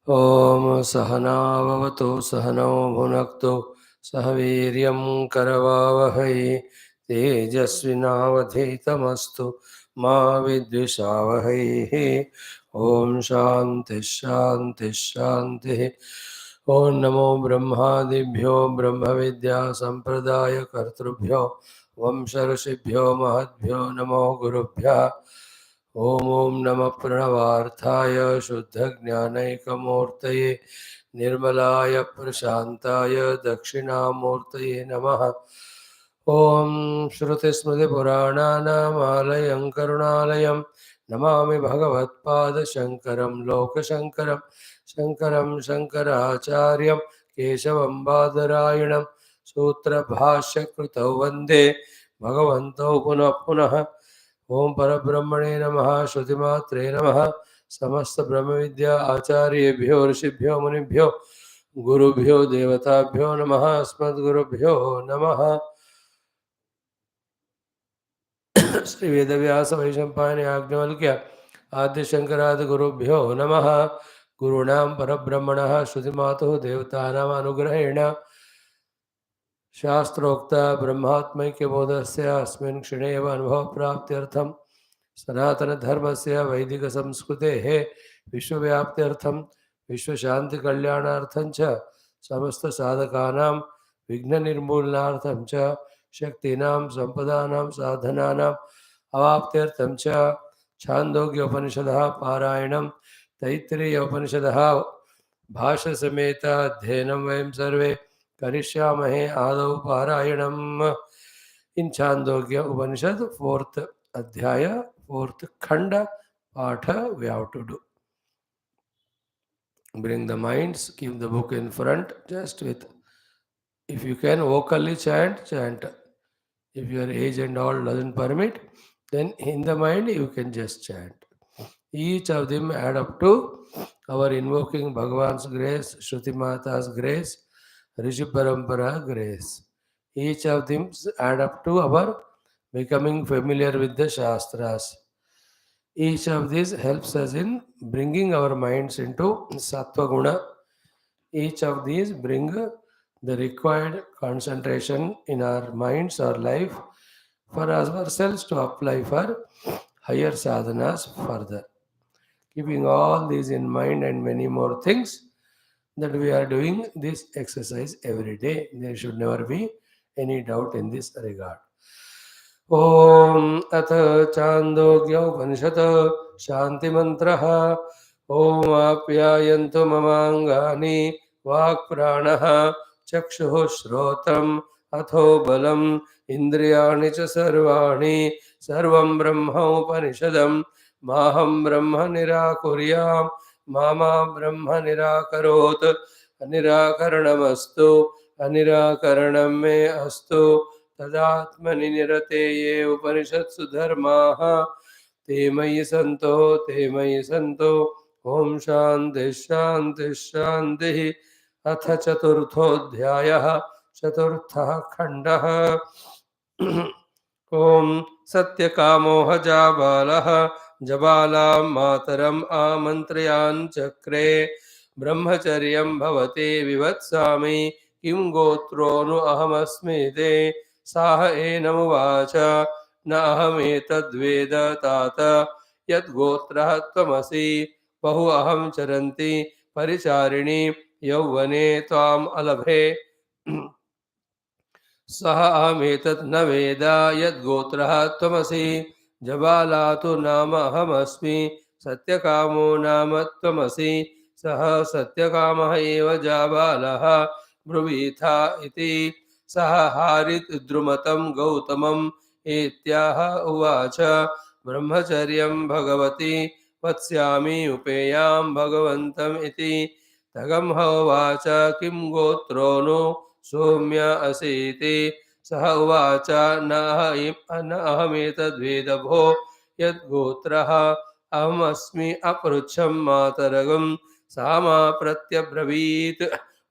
ओम सहनाववतु सहनौ भुनक्तु सह वीर्यं करवावहै तेजस्विनावधीतमस्तु मा विद्विषावहै। ओम शांति शांति शांति। ओम नमो ब्रह्मादिभ्यो ब्रह्म विद्या संप्रदाय कर्तृभ्यो वंश ऋषिभ्यो महद्भ्यो नमो गुरुभ्यः। ओम ओम नमः प्रणवार्थाय शुद्धज्ञानैकमूर्तये निर्मलाय प्रशान्ताय दक्षिणामूर्तये नमः। ओम श्रुतिस्मृतिपुराणानामालयं करुणालयं नमामि भगवत्पादशङ्करं लोकशङ्करं शङ्करं शङ्कराचार्यं केशवं बादरायणं सूत्रभाष्यकृतौ वन्दे भगवन्तौ पुनः पुनः। ओम परब्रह्मणे नमः श्रुतिमात्रे नमः। समस्त ब्रह्म विद्या आचार्येभ्यो ऋषिभ्यो मुनिभ्यो गुरुभ्यो देवताभ्यो नमः। अस्मद्गुरुभ्यो नमः। श्री वेदव्यास वैशंपायन याज्ञवल्क्य आद्य शंकरादि गुरुभ्यो नमः। गुरूणां परब्रह्मणः श्रुतिमातुः देवतानाम् अनुग्रहेण शास्त्रोक्त ब्रह्मात्मैक्यबोधस्य अस्मिन् क्षणे एव अनुभवप्राप्त्यर्थं सनातन धर्म से वैदिक संस्कृते विश्वव्याप्त्यर्थं विश्वशांति च समस्त साधकानां विघ्न निर्मूलनार्थं च शक्तीनां संपदानां साधनानां अवाप्त्यर्थं च छान्दोग्य उपनिषदः पारायणं तैत्तिरीय उपनिषदः भाष्य समेत अध्ययनं वयं सर्वे करिष्यामहे। आदौ पारायणम् इन छान्दोग्य उपनिषद 4th अध्याय 4th khanda patha we have to do. Bring the minds, keep the book in front, just with, if you can vocally chant, chant. If your age and all doesn't permit, then in the mind you can just chant. Each of them add up to our invoking Bhagavan's grace, Shruti Mata's grace, Rishi Parampara grace. Each of them add up to our becoming familiar with the Shastras. Each of these helps us in bringing our minds into Sattva Guna. Each of these bring the required concentration in our minds or life for ourselves to apply for higher sadhanas further. Keeping all these in mind and many more things, that we are doing this exercise every day. There should never be any doubt in this regard. ओम अथ छान्दोग्योपनिषत् शान्तिमन्त्रः। ओम आप्यायन्तु ममाङ्गानि वाक्प्राणः चक्षुः श्रोत्रम् अथो बलम् इन्द्रियाणि च सर्वाणि सर्वं ब्रह्मोपनिषदम् माहं ब्रह्म निराकुर्याम् मा ब्रह्म निराकरोत् अनिराकरणमस्तु अनिराकरणं मे अस्तु तदात्मनि निरते ये उपनिषत्सु धर्माः ते मयि सन्तो ओम शांति शांति शांति। अथ चतुर्थोऽध्यायः चतुर्थः खण्डः। ओम सत्यकामो हजाबालः जबालां मातरम् आमन्त्रयान् चक्रे ब्रह्मचर्यं भवते विवत्सामि किं गोत्रोऽनु अहमस्मि ते साह एनमुवाच न अहमेतद्वेद तात यद्गोत्रः त्वमसि बहु अहं चरन्ति परिचारिणि यौवने त्वाम् अलभे सह अहमेतत् न वेद यद्गोत्रः त्वमसि जबाला तु नाम अहमस्मि सत्यकामो नाम त्वमसि सह सत्यकामः एव जाबालः ब्रुवीथा इति सह हारिद्रुमतं गौतमम् एत्याह उवाच ब्रह्मचर्यं भगवति वत्स्यामि उपेयां भगवन्तम् इति तगंह उवाच किं गोत्रो नु सौम्य असीति सह उवाच न अहमेतद्वेद भो यद्गोत्रः अहमस्मि अपृच्छं मातरगं सा मा प्रत्यब्रवीत्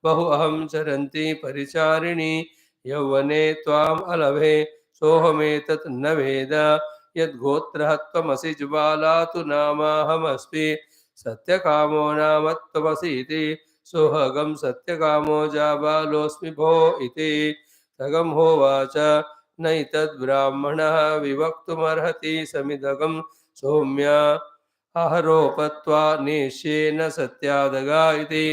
बहु अहं चरन्ति परिचारिणि यौवने त्वाम् अलभे सोऽहमेतत् न वेद यद्गोत्रः त्वमसि ज्वाला तु नामाहमस्मि सत्यकामो नाम त्वमसीति सोऽहं सत्यकामो जाबालोऽस्मि भो इति तगं होवाच नैतद्ब्राह्मणः विवक्तुमर्हति समिदगं सौम्य आहरोपत्वा नेष्येन सत्यादगा इति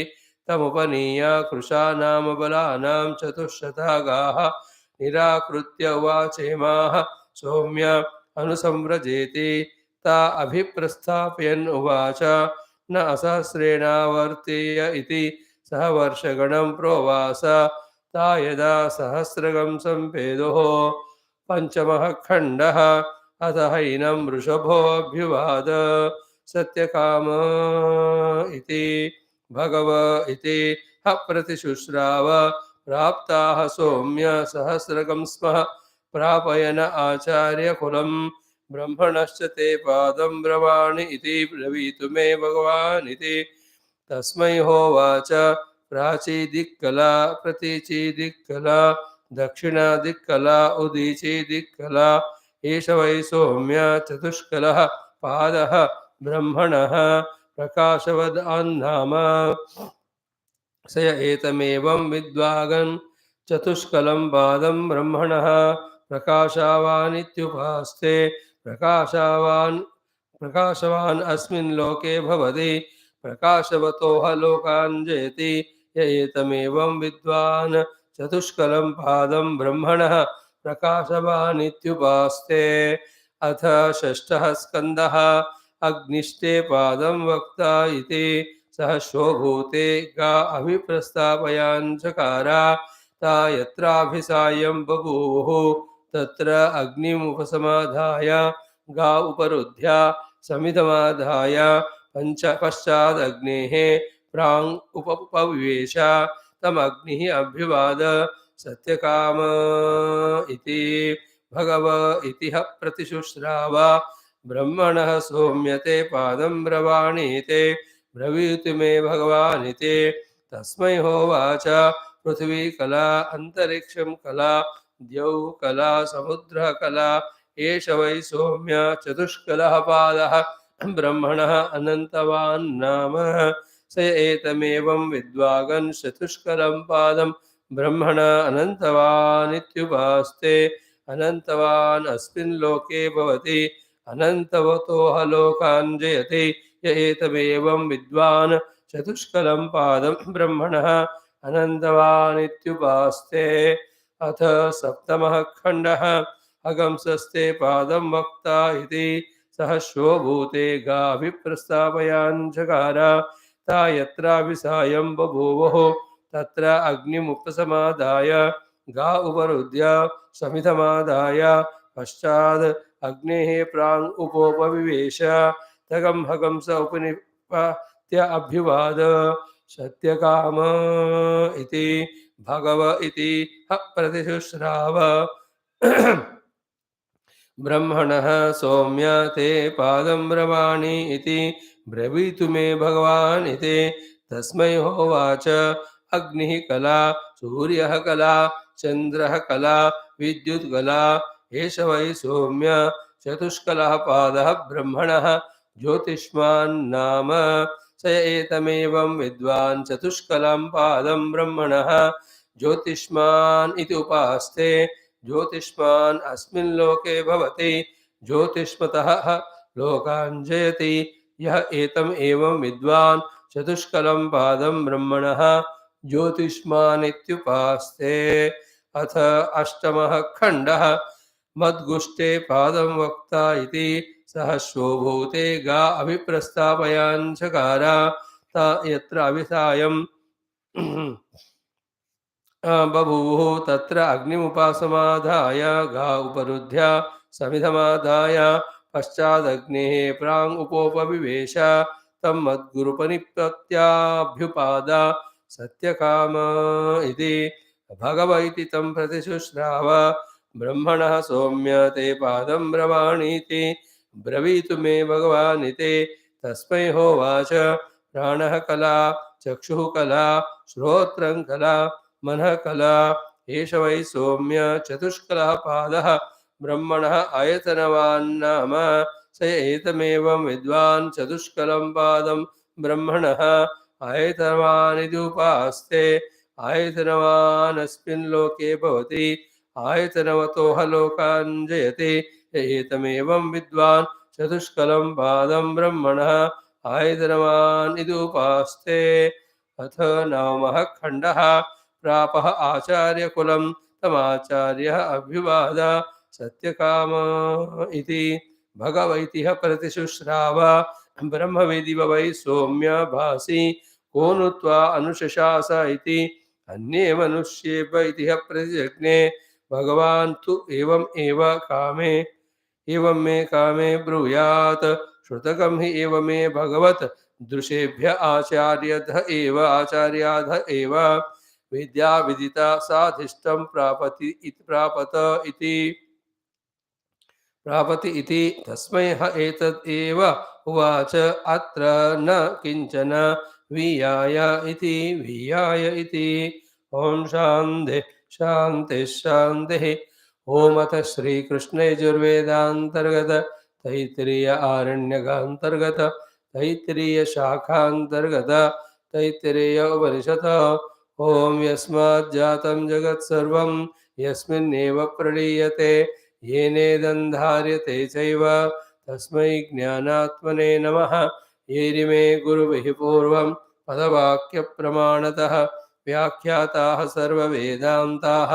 तमुपनीय कृशानां बलानां चतुश्शता गाः निराकृत्य उवाचेमाः सौम्य अनुसम्व्रजेति ता अभिप्रस्थापयन् उवाच न असहस्रेणावर्तेय इति सह वर्षगणं प्रोवास ता यदा सहस्रगं सम्पेदुः पञ्चमः खण्डः अथ हैनं वृषभोऽभ्युवाद सत्यकाम इति भगव इति प्रतिशुश्राव प्राप्ताः सौम्य सहस्रकं स्मः प्रापयन आचार्यकुलं ब्रह्मणश्च ते पादं ब्रवाणि इति ब्रवीतु मे भगवान् इति तस्मै होवाच प्राचीदिक्कला प्रतीचीदिक्कला दक्षिणादिक्कला उदीचीदिक्कला एष वै सौम्य चतुष्कलः पादः ब्रह्मणः प्रकाशवद् अन्नाम स य एतमेवं विद्वागन् चतुष्कलं पादं ब्रह्मणः प्रकाशवानित्युपास्ते प्रकाशवान् अस्मिन् लोके भवति प्रकाशवतोह लोकान् जयति य एतमेवं विद्वान् चतुष्कलं पादं ब्रह्मणः प्रकाशवानित्युपास्ते अथ षष्ठः स्कन्धः अग्निष्टे पादं वक्ता इति सहस्रोभूते गा अभिप्रस्तापयाञ्चकार ता यत्राभिसायं बभूवुः तत्र अग्निमुपसमाधाय गा उपरुध्य समिधमाधाय पश्चादग्नेः प्राङ् उपविवेश तमग्निः अभ्युवाद सत्यकाम इति भगव इति प्रतिशुश्राव ब्रह्मणः सौम्यते पादं ब्रवाणीते ब्रवीतु मे भगवानिति तस्मै होवाच पृथिवी कला अन्तरिक्षं कला द्यौ कला समुद्रः कला एष वै सौम्य चतुष्कलः पादः ब्रह्मणः अनन्तवान् नाम स एतमेवं विद्वागन् चतुष्कलं पादं ब्रह्मणः अनन्तवानित्युपास्ते अनन्तवान् अस्मिन् लोके भवति अनन्तवतोह लोकान् जयति य एतमेवं विद्वान् चतुष्कलं पादं ब्रह्मणः अनन्तवानित्युपास्ते अथ सप्तमः खण्डः अगंसस्ते पादं वक्ता इति सहस्रोभूते गाभिप्रस्तापयाञ्चकार ता यत्राभिसायं बभूवुः तत्र अग्निमुपसमादाय गा उपरुध्य समिधमादाय पश्चाद् अग्नेः प्राङ् उपोपविवेश तगं हगंस उपनिपात्य अभ्युवाद सत्यकाम इति भगव इति प्रतिशुश्राव ब्रह्मणः सौम्य ते पादं ब्रवाणि इति ब्रवीतु मे भगवान् इति तस्मै होवाच अग्निः कला सूर्यः कला चन्द्रः कला विद्युत् कला एष वै सौम्य चतुष्कलः पादः ब्रह्मणः ज्योतिष्मान् नाम स एतमेवं विद्वान् चतुष्कलं पादं ब्रह्मणः ज्योतिष्मान् इति उपास्ते ज्योतिष्मान् अस्मिन् लोके भवति ज्योतिष्मतः लोकान् जयति यः एतम् एवं विद्वान् चतुष्कलं पादं ब्रह्मणः ज्योतिष्मान् इत्युपास्ते अथ अष्टमः खण्डः मद्गुष्टे पादं वक्ता इति सहस्रोभूते गा अभिप्रस्तापयाञ्चकार ता यत्र अभिसायं बभूवुः तत्र अग्निमुपासमाधाय गा उपरुध्य समिधमादाय पश्चादग्नेः प्राङ् उपोपविवेश तं मद्गुरुपनिपत्याभ्युपाद सत्यकाम इति भगव इति तं प्रतिशुश्राव ब्रह्मणः सौम्य ते पादं ब्रवाणीति ब्रवीतु मे भगवानिति तस्मै होवाच प्राणः कला चक्षुः कला श्रोत्रं कला मनः कला एष वै सौम्य चतुष्कलः पादः ब्रह्मणः आयतनवान् नाम स एतमेवं विद्वान् चतुष्कलं पादं ब्रह्मणः आयतनवानिति उपास्ते आयतनवान् अस्मिन् लोके भवति आयतनवतोह लोकान् जयति य एतमेवं विद्वान् चतुष्कलं पादं ब्रह्मणः आयतनवान् इति उपास्ते अथ नवमः खण्डः प्रापः आचार्यकुलं तमाचार्यः अभ्युवाद सत्यकाम इति भगवैतिह प्रतिशुश्राव ब्रह्मविदिव वै सौम्य भासि को नु त्वा अनुशशास इति अन्ये मनुष्येभ इतिह प्रतिजज्ञे भगवान् तु एवम् एव कामे एवं मे कामे ब्रूयात् श्रुतकं हि एव मे भगवत् दृशेभ्य आचार्याध एव विद्या विदिता साधिष्ठं प्रापति इति तस्मै ह एतद् एव उवाच अत्र न किञ्चन वीयाय इति ॐ शान्तिः ॐ अथ श्रीकृष्णयजुर्वेदान्तर्गत तैत्तिरीय आरण्यकान्तर्गत तैत्तिरीय शाखान्तर्गत तैत्तिरीय उपनिषत् ॐ यस्माज्जातं जगत्सर्वं यस्मिन्नेव प्रलीयते येनेदन्धार्यते चैव तस्मै ज्ञानात्मने नमः येरिमे गुरुभिः पूर्वं पदवाक्यप्रमाणतः व्याख्याताः सर्ववेदान्ताः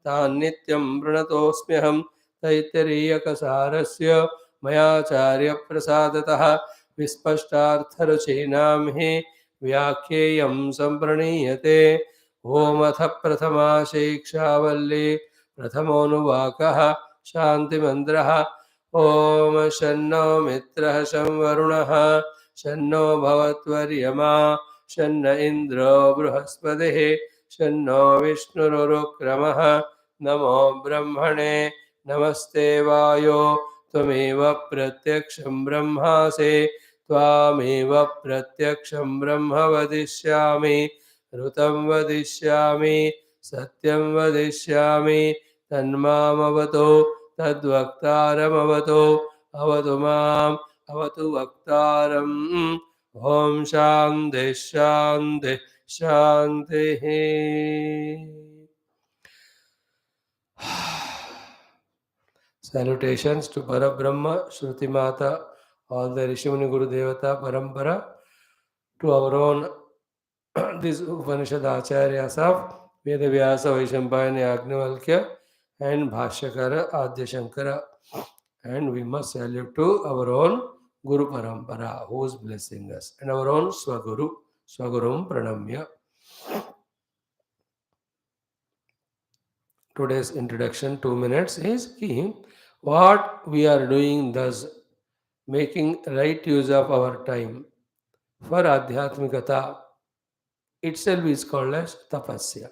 तान् नित्यं प्रणतोऽस्म्यहं तैत्तिरीयकसारस्य मयाचार्यप्रसादतः विस्पष्टार्थरचयिनां हि व्याख्येयं सम्प्रणीयते ओमथ प्रथमा शिक्षावल्ली प्रथमोऽनुवाकः शान्तिमन्त्रः ॐ शन्नो मित्रः शं वरुणः शन्नो भवत्वर्यमा शन्न इन्द्रो बृहस्पतिः शन्नो विष्णुरुक्रमः नमो ब्रह्मणे नमस्ते वायो त्वमेव प्रत्यक्षं ब्रह्मासि त्वामेव प्रत्यक्षं ब्रह्म वदिष्यामि ऋतं वदिष्यामि सत्यं वदिष्यामि तन्मामवतो तद्वक्तारमवतो अवतु माम् अवतु वक्तारम् ॐ शान्तिः Salutations to Parabrahma, Shruti Mata, all the Rishimuni Guru Devata, Parampara, to our own these Upanishad Acharyas of Veda Vyasa, Vaishampayana, Yagnavalkya, and Bhashyakara, Adya Shankara. And we must salute to our own Guru Parampara, who is blessing us, and our own Swagurum Pranamya. Today's introduction, 2 minutes, is key. What we are doing thus, making right use of our time for Adhyatmikata itself is called as tapasya.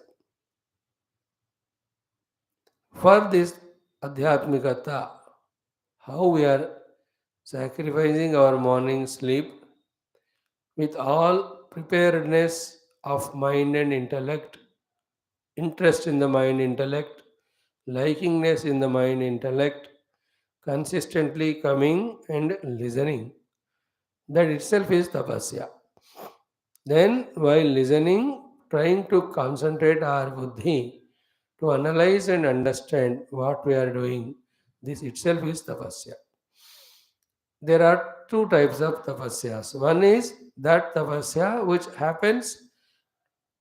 For this Adhyatmikata, how we are sacrificing our morning sleep with all preparedness of mind and intellect, interest in the mind intellect, likingness in the mind intellect, consistently coming and listening. That itself is tapasya. Then, while listening, trying to concentrate our buddhi to analyze and understand what we are doing, this itself is tapasya. There are two types of tapasyas. One is that tapasya which happens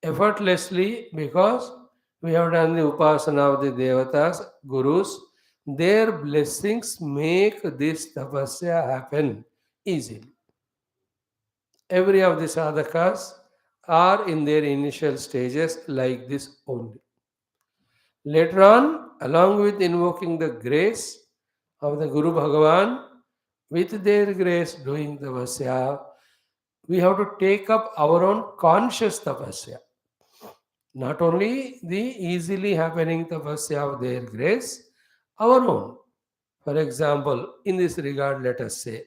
effortlessly because we have done the upasana of the devatas, gurus. Their blessings make this tapasya happen easily. Every of the sadhakas are in their initial stages like this only. Later on, along with invoking the grace of the Guru Bhagavan, with their grace doing tapasya, we have to take up our own conscious tapasya. Not only the easily happening tapasya of their grace, our own. For example, in this regard, let us say,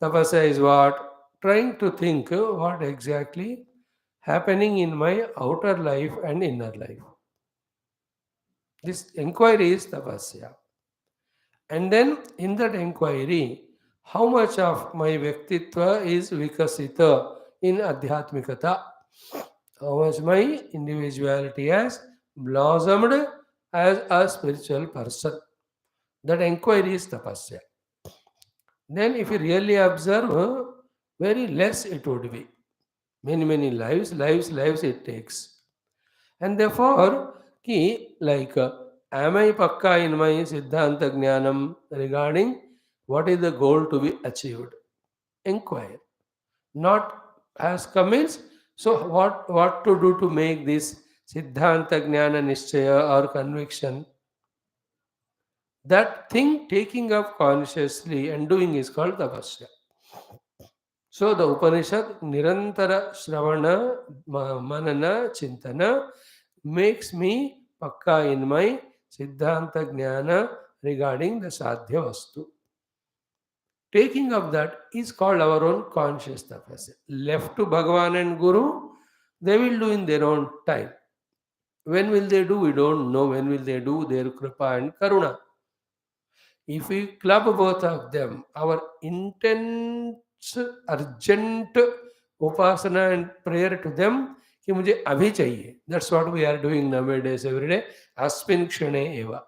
tapasya is what? Trying to think what exactly happening in my outer life and inner life. This inquiry is tapasya. And then in that inquiry, how much of my Vyaktitva is vikasita in Adhyatmikata, how much my individuality has blossomed as a spiritual person. That inquiry is tapasya. Then, if you really observe, very less it would be. Many, many lives it takes. And therefore, am I pakka in my Siddhanta Jnanam regarding what is the goal to be achieved? Inquire. Not as comments. So, what to do to make this Siddhanta Jnana Nishchaya or conviction? That thing taking up consciously and doing is called tapasya. So the Upanishad Nirantara Shravana Manana Chintana makes me pakka in my Siddhanta Jnana regarding the Sadhya Vastu. Taking up that is called our own conscious tapasya. Left to Bhagavan and Guru, they will do in their own time. When will they do? We don't know. When will they do their Kripa and Karuna? If we club both of them, our intense, urgent upasana and prayer to them, कि मुझे अभी चाहिए. That's what we are doing nowadays every day. अस्मिन् क्षणे एव.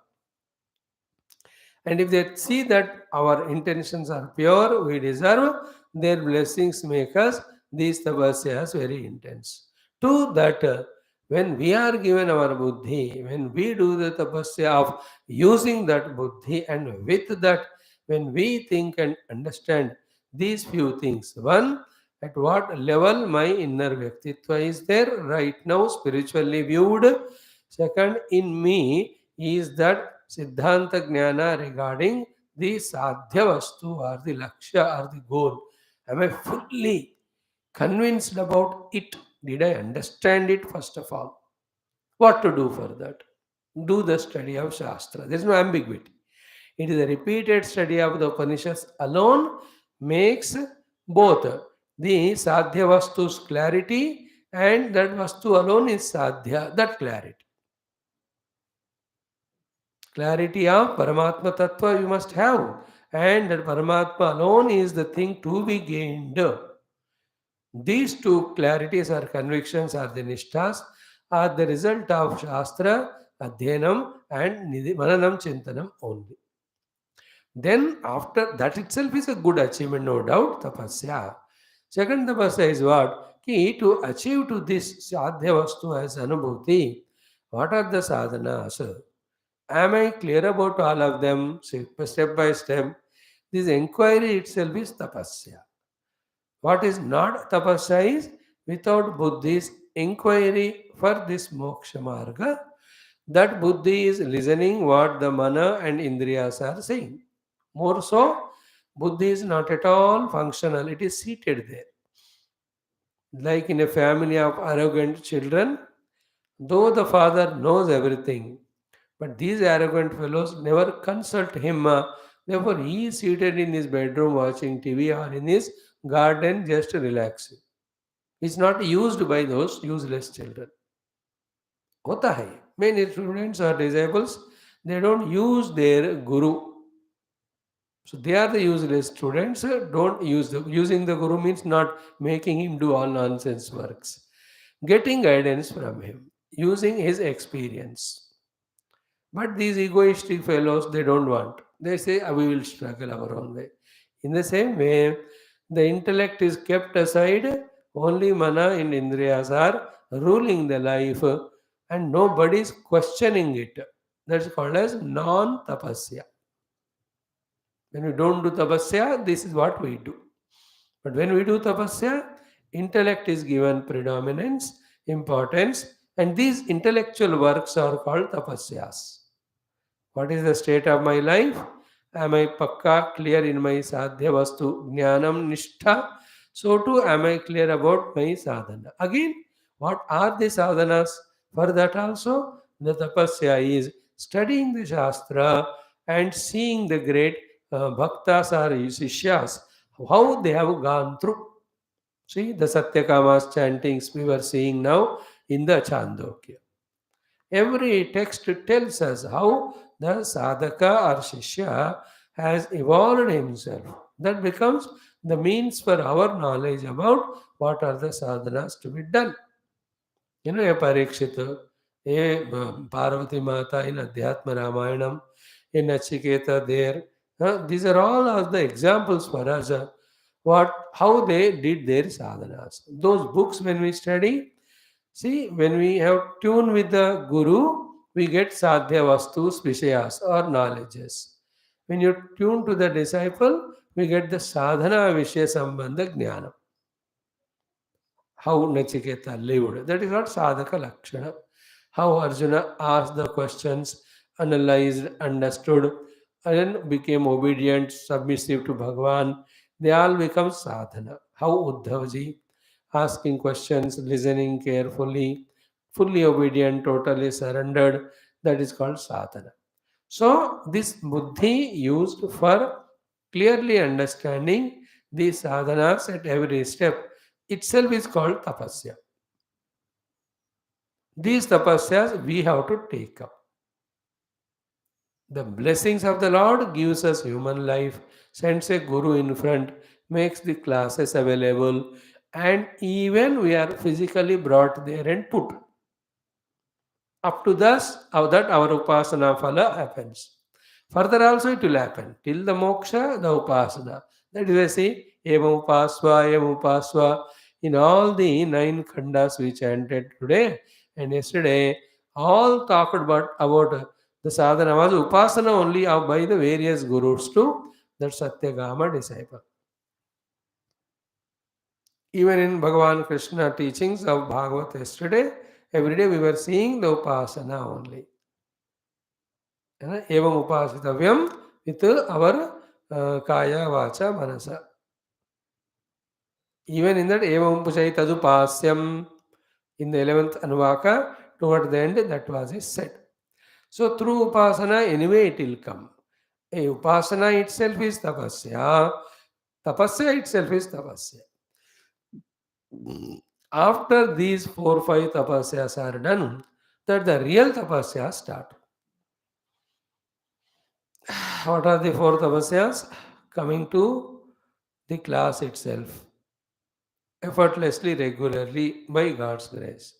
And if they see that our intentions are pure, we deserve, their blessings make us these tapasyas very intense. To that, when we are given our buddhi, when we do the tapasya of using that buddhi, and with that, when we think and understand these few things, one, at what level my inner Vyaktitva is there right now, spiritually viewed. Second, in me is that Siddhanta Jnana regarding the Sadhya Vastu or the Lakshya or the goal. Am I fully convinced about it? Did I understand it first of all? What to do for that? Do the study of Shastra. There is no ambiguity. It is a repeated study of the Upanishads alone makes both the Sadhya Vastu's clarity and that Vastu alone is Sadhya, that clarity. Clarity of Paramatma Tattva you must have, and that Paramatma alone is the thing to be gained. These two clarities or convictions are the nishtas, are the result of Shastra, Adhyanam and Mananam Chintanam only. Then after that itself is a good achievement, no doubt, tapasya. Second tapasya is what? Ki to achieve to this sadhya vastu as anubhuti, what are the sadhanas? Am I clear about all of them? Step by step. This inquiry itself is tapasya. What is not tapasya is without buddhi's inquiry for this moksha marga, that buddhi is listening what the mana and indriyas are saying. More so, buddhi is not at all functional, it is seated there. Like in a family of arrogant children, though the father knows everything, but these arrogant fellows never consult him. Therefore, he is seated in his bedroom watching TV or in his garden just relaxing. He is not used by those useless children. होता है. Many students or disciples, they don't use their guru. So they are the useless students. Don't use using the guru means not making him do all nonsense works. Getting guidance from him, using his experience. But these egoistic fellows, they don't want. They say, "Ah, we will struggle our own way." In the same way, the intellect is kept aside, only mana and indriyas are ruling the life, and nobody is questioning it. That's called as non tapasya. When we don't do tapasya, this is what we do. But when we do tapasya, intellect is given predominance, importance, and these intellectual works are called tapasyas. What is the state of my life? Am I pakka clear in my sadhya vastu jnanam nishtha? So too am I clear about my sadhana. Again, what are the sadhanas? For that also, the tapasya is studying the Shastra and seeing the great bhaktas or sishyas, how they have gone through. See, the Satyakamas chantings we were seeing now in the Chandogya. Every text tells us how the sadhaka or shishya has evolved himself. That becomes the means for our knowledge about what are the sadhanas to be done. A Parikshita, Parvati Mata in Adhyatma Ramayanam, a Nachiketa there. These are all of the examples for us. How they did their sadhanas. Those books when we study, see, when we have tune with the Guru, we get sadhya vastus, vishayas or knowledges. When you tune to the disciple, we get the sadhana vishaya sambandha jnana. How Nachiketa lived. That is what sadhaka lakshana. How Arjuna asked the questions, analyzed, understood, and then became obedient, submissive to Bhagavan. They all become sadhana. How Uddhavji asking questions, listening carefully, fully obedient, totally surrendered. That is called sadhana. So this buddhi used for clearly understanding the sadhanas at every step itself is called tapasya. These tapasyas we have to take up. The blessings of the Lord gives us human life, sends a guru in front, makes the classes available, and even we are physically brought there and put. Up to thus, of that our upasana phala happens. Further also it will happen. Till the moksha, the upasana. That is why I say, evam upasva. In all the 9 khandas we chanted today and yesterday, all talked about the sadhana was upasana only by the various gurus to that Satyagama disciple. Even in Bhagavan Krishna teachings of Bhagavat yesterday, every day we were seeing the upasana only. Evam upasitavyam with our kaya vacha manasa. Even in that evam puchai tadupasyam in the 11th anuvaka, toward the end that was said. So through upasana anyway it will come. Upasana itself is tapasya. Tapasya itself is tapasya. After these 4 5 tapasyas are done, that the real tapasya start. What are the 4 tapasyas? Coming to the class itself, effortlessly, regularly, by God's grace.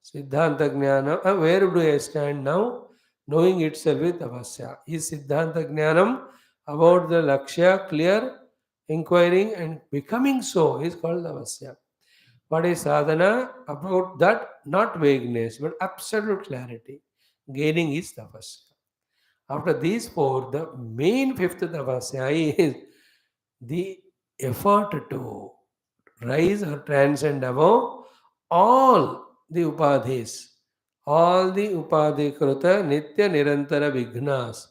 Siddhanta Jnana, where do I stand now? Knowing itself with tapasya. Is Siddhanta Jnanam about the Lakshya clear, inquiring and becoming so is called tapasya. What is sadhana? About that, not vagueness, but absolute clarity. Gaining is tapasya. After these 4, the main 5th tapasya is the effort to rise or transcend above all the upadhis, all the upadhikrita nitya nirantara vignas,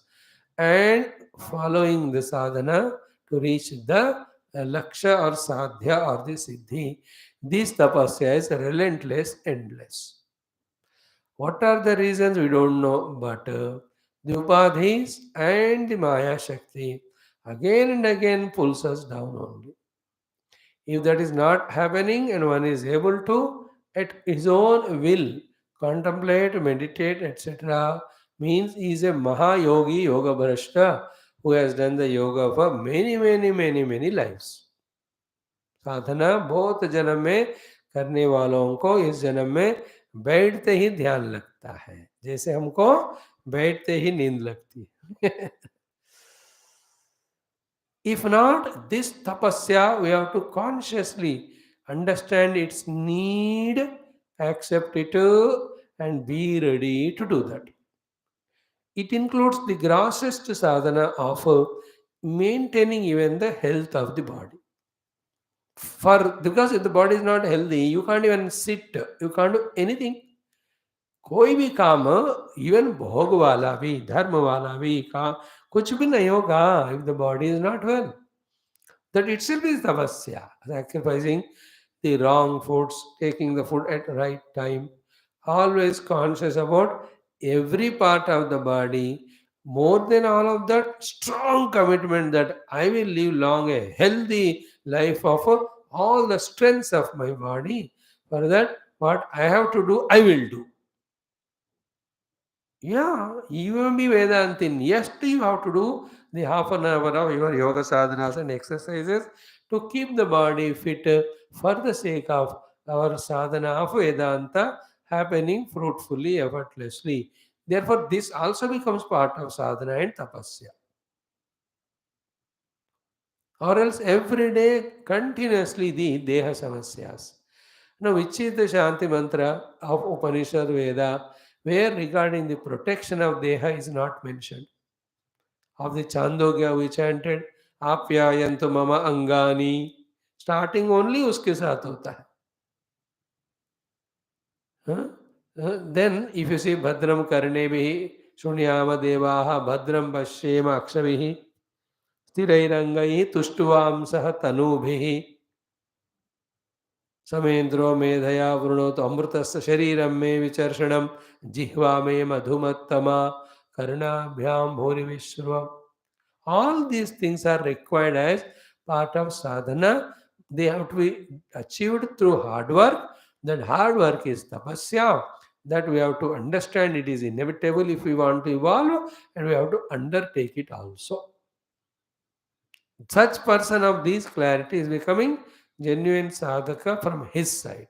and following the sadhana to reach the laksha or sadhya or the siddhi. This tapasya is relentless, endless. What are the reasons we don't know, but the upadhis and the maya shakti again and again pulls us down only. If that is not happening and one is able to, at his own will, contemplate, meditate, etc., means he is a Mahayogi, Yoga Bhrashta, who has done the yoga for many, many, many, many lives. साधना बहुत जन्म में करने वालों को इस जन्म में बैठते ही ध्यान लगता है, जैसे हमको बैठते ही नींद लगती है. If not, this tapasya, we have to consciously understand its need, accept it, and be ready to do that. It includes the grossest sadhana of maintaining even the health of the body. Because if the body is not healthy, you can't even sit, you can't do anything. कोई भी काम, even भोग वाला भी, धर्म वाला भी काम, कुछ भी नहीं होगा if the body is not well. That itself is tapasya, sacrificing the wrong foods, taking the food at right time, always conscious about every part of the body. More than all of that, strong commitment that I will live long a healthy life of all the strengths of my body. For that, what I have to do, I will do. Yeah, even be Vedantin. Yes, you have to do the half an hour of your yoga sadhanas and exercises to keep the body fit for the sake of our sadhana of Vedanta happening fruitfully, effortlessly. Therefore, this also becomes part of sadhana and tapasya. Or else every day continuously the deha samasyas. Now, which is the Shanti mantra of Upanishad Veda, where regarding the protection of deha is not mentioned. Of the Chandogya we chanted, Apyayantu mama angani. Starting only uske साथ होता है. Huh? Then if you see Bhadram Karnebihi, Shunyama Devaha, Bhadram Bhashyam Akshavihi, Sthirairangai Tushtuvam Saha Tanubhihi, Samendro Medhaya Vrunot Amrutasya Shariram Me Vicharshanam, Jihva Me Madhumattama, Karnabhyam Bhuri Vishruvam. All these things are required as part of sadhana. They have to be achieved through hard work. That hard work is tapasya. That we have to understand it is inevitable if we want to evolve, and we have to undertake it also. Such person of these clarity is becoming genuine sadhaka from his side.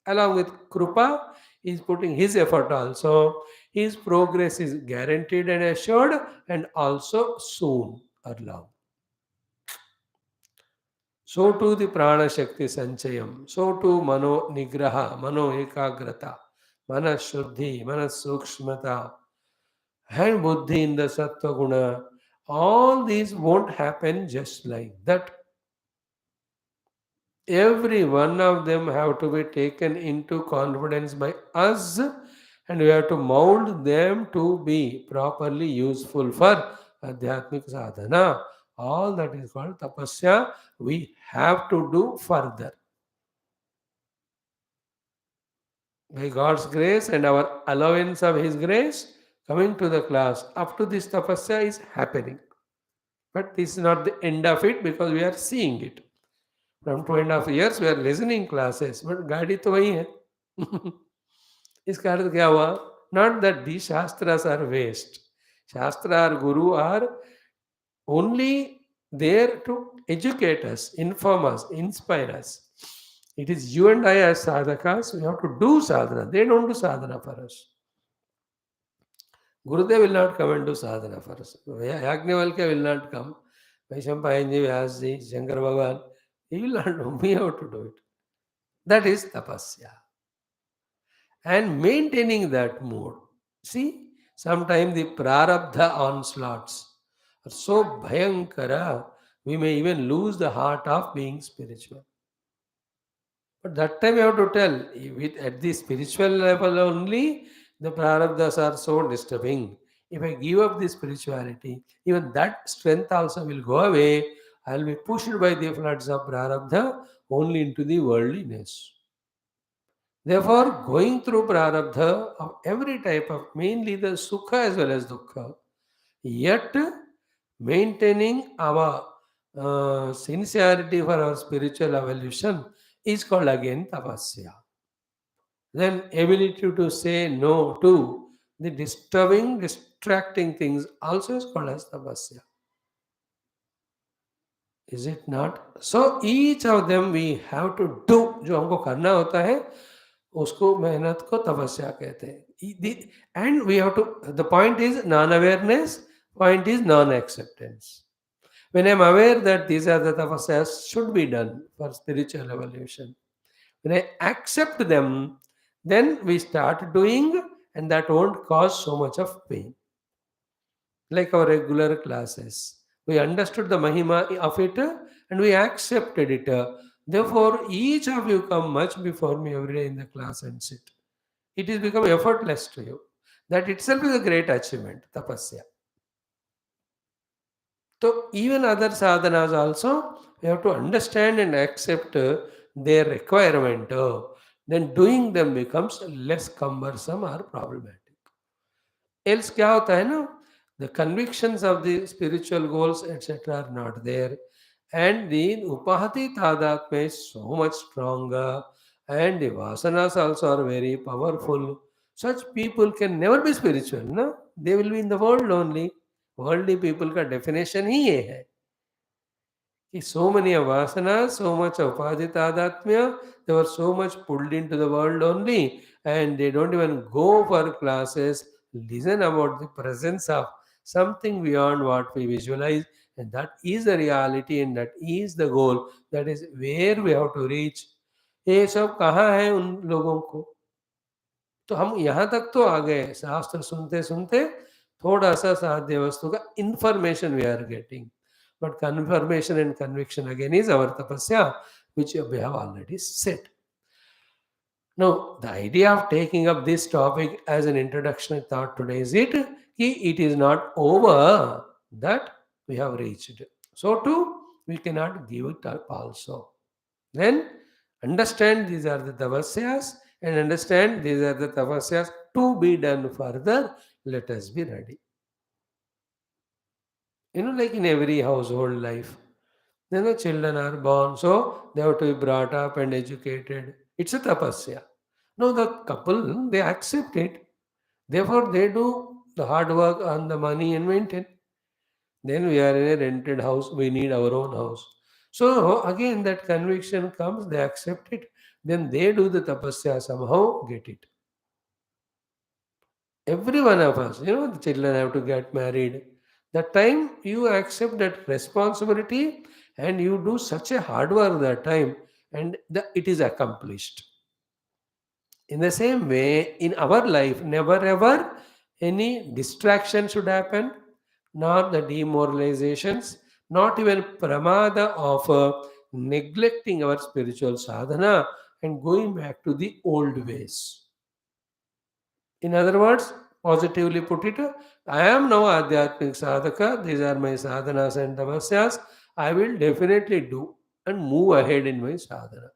Along with Krupa, he is putting his effort also. His progress is guaranteed and assured, and also soon or long. So too the prana shakti sanchayam, so too mano nigraha, mano ekagrata, mana shuddhi, mana sukshmata, and buddhi in the sattva guna. All these won't happen just like that. Every one of them have to be taken into confidence by us, and we have to mold them to be properly useful for adhyatmic sadhana. All that is called tapasya. We have to do further. By God's grace and our allowance of His grace, coming to the class, up to this tapasya is happening. But this is not the end of it because we are seeing it. From 2.5 years we are listening classes, but गाड़ी तो वही है. इसका अर्थ क्या हुआ? Not that these shastras are waste. Shastra or Guru are only there to educate us, inform us, inspire us. It is you and I as sadhakas, we have to do sadhana. They don't do sadhana for us. Gurudev will not come and do sadhana for us. Yajnavalkya will not come. Vaishampayanji, Vyasji, Shankara Bhagavan, he will not do. We have to do it. That is tapasya. And maintaining that mood. See, sometimes the prarabdha onslaughts are so bhayankara, we may even lose the heart of being spiritual. But that time you have to tell, at the spiritual level only, the prarabdhas are so disturbing. If I give up the spirituality, even that strength also will go away. I will be pushed by the floods of prarabdha only into the worldliness. Therefore, going through prarabdha of every type of, mainly the sukha as well as dukkha, yet maintaining our sincerity for our spiritual evolution is called again tapasya. Then ability to say no to the disturbing, distracting things also is called as tapasya. Is it not? So each of them we have to do. जो हमको करना होता है उसको मेहनत को तपस्या कहते हैं. And we have to, the point is non-awareness, point is non-acceptance. When I'm aware that these are the tapasyas should be done for spiritual evolution, when I accept them, then we start doing, and that won't cause so much of pain. Like our regular classes. We understood the mahima of it and we accepted it. Therefore, each of you come much before me every day in the class and sit. It is become effortless to you. That itself is a great achievement, tapasya. So even other sadhanas also, we have to understand and accept their requirement. Then doing them becomes less cumbersome or problematic. Else क्या होता है ना, the convictions of the spiritual goals etc. are not there, and the upahati tadatma is so much stronger, and the vasanas also are very powerful. Such people can never be spiritual, no? They will be in the world only. Worldly people का definition ही ये है कि so many of vasanas, so much of upaditadatmya, they were so much pulled into the world only, and they don't even go for classes, listen about the presence of something beyond what we visualize, and that is the reality and that is the goal. That is where we have to reach. ये सब कहाँ है उन लोगों को? तो हम यहाँ तक तो आ गए, शास्त्र सुनते सुनते थोड़ा सा साध्य वस्तु का information we are getting, but confirmation and conviction again is our tapasya, which we have already said. Now, the idea of taking up this topic as an introductory thought today is it is not over that we have reached. So too, we cannot give it up also. Then understand these are the tapasyas and understand these are the tapasyas to be done further. Let us be ready. Like in every household life, children are born, so they have to be brought up and educated. It's a tapasya. Now the couple, they accept it. Therefore, they do the hard work, earn the money and maintain. Then we are in a rented house. We need our own house. So again, that conviction comes. They accept it. Then they do the tapasya, somehow get it. Every one of us, the children have to get married. The time you accept that responsibility and you do such a hard work that time, and it is accomplished. In the same way, in our life, never ever any distraction should happen, nor the demoralizations, not even pramada of neglecting our spiritual sadhana and going back to the old ways. In other words, positively put it, I am now Adhyatmik Sadhaka, these are my sadhanas and tamasyas, I will definitely do and move ahead in my sadhana.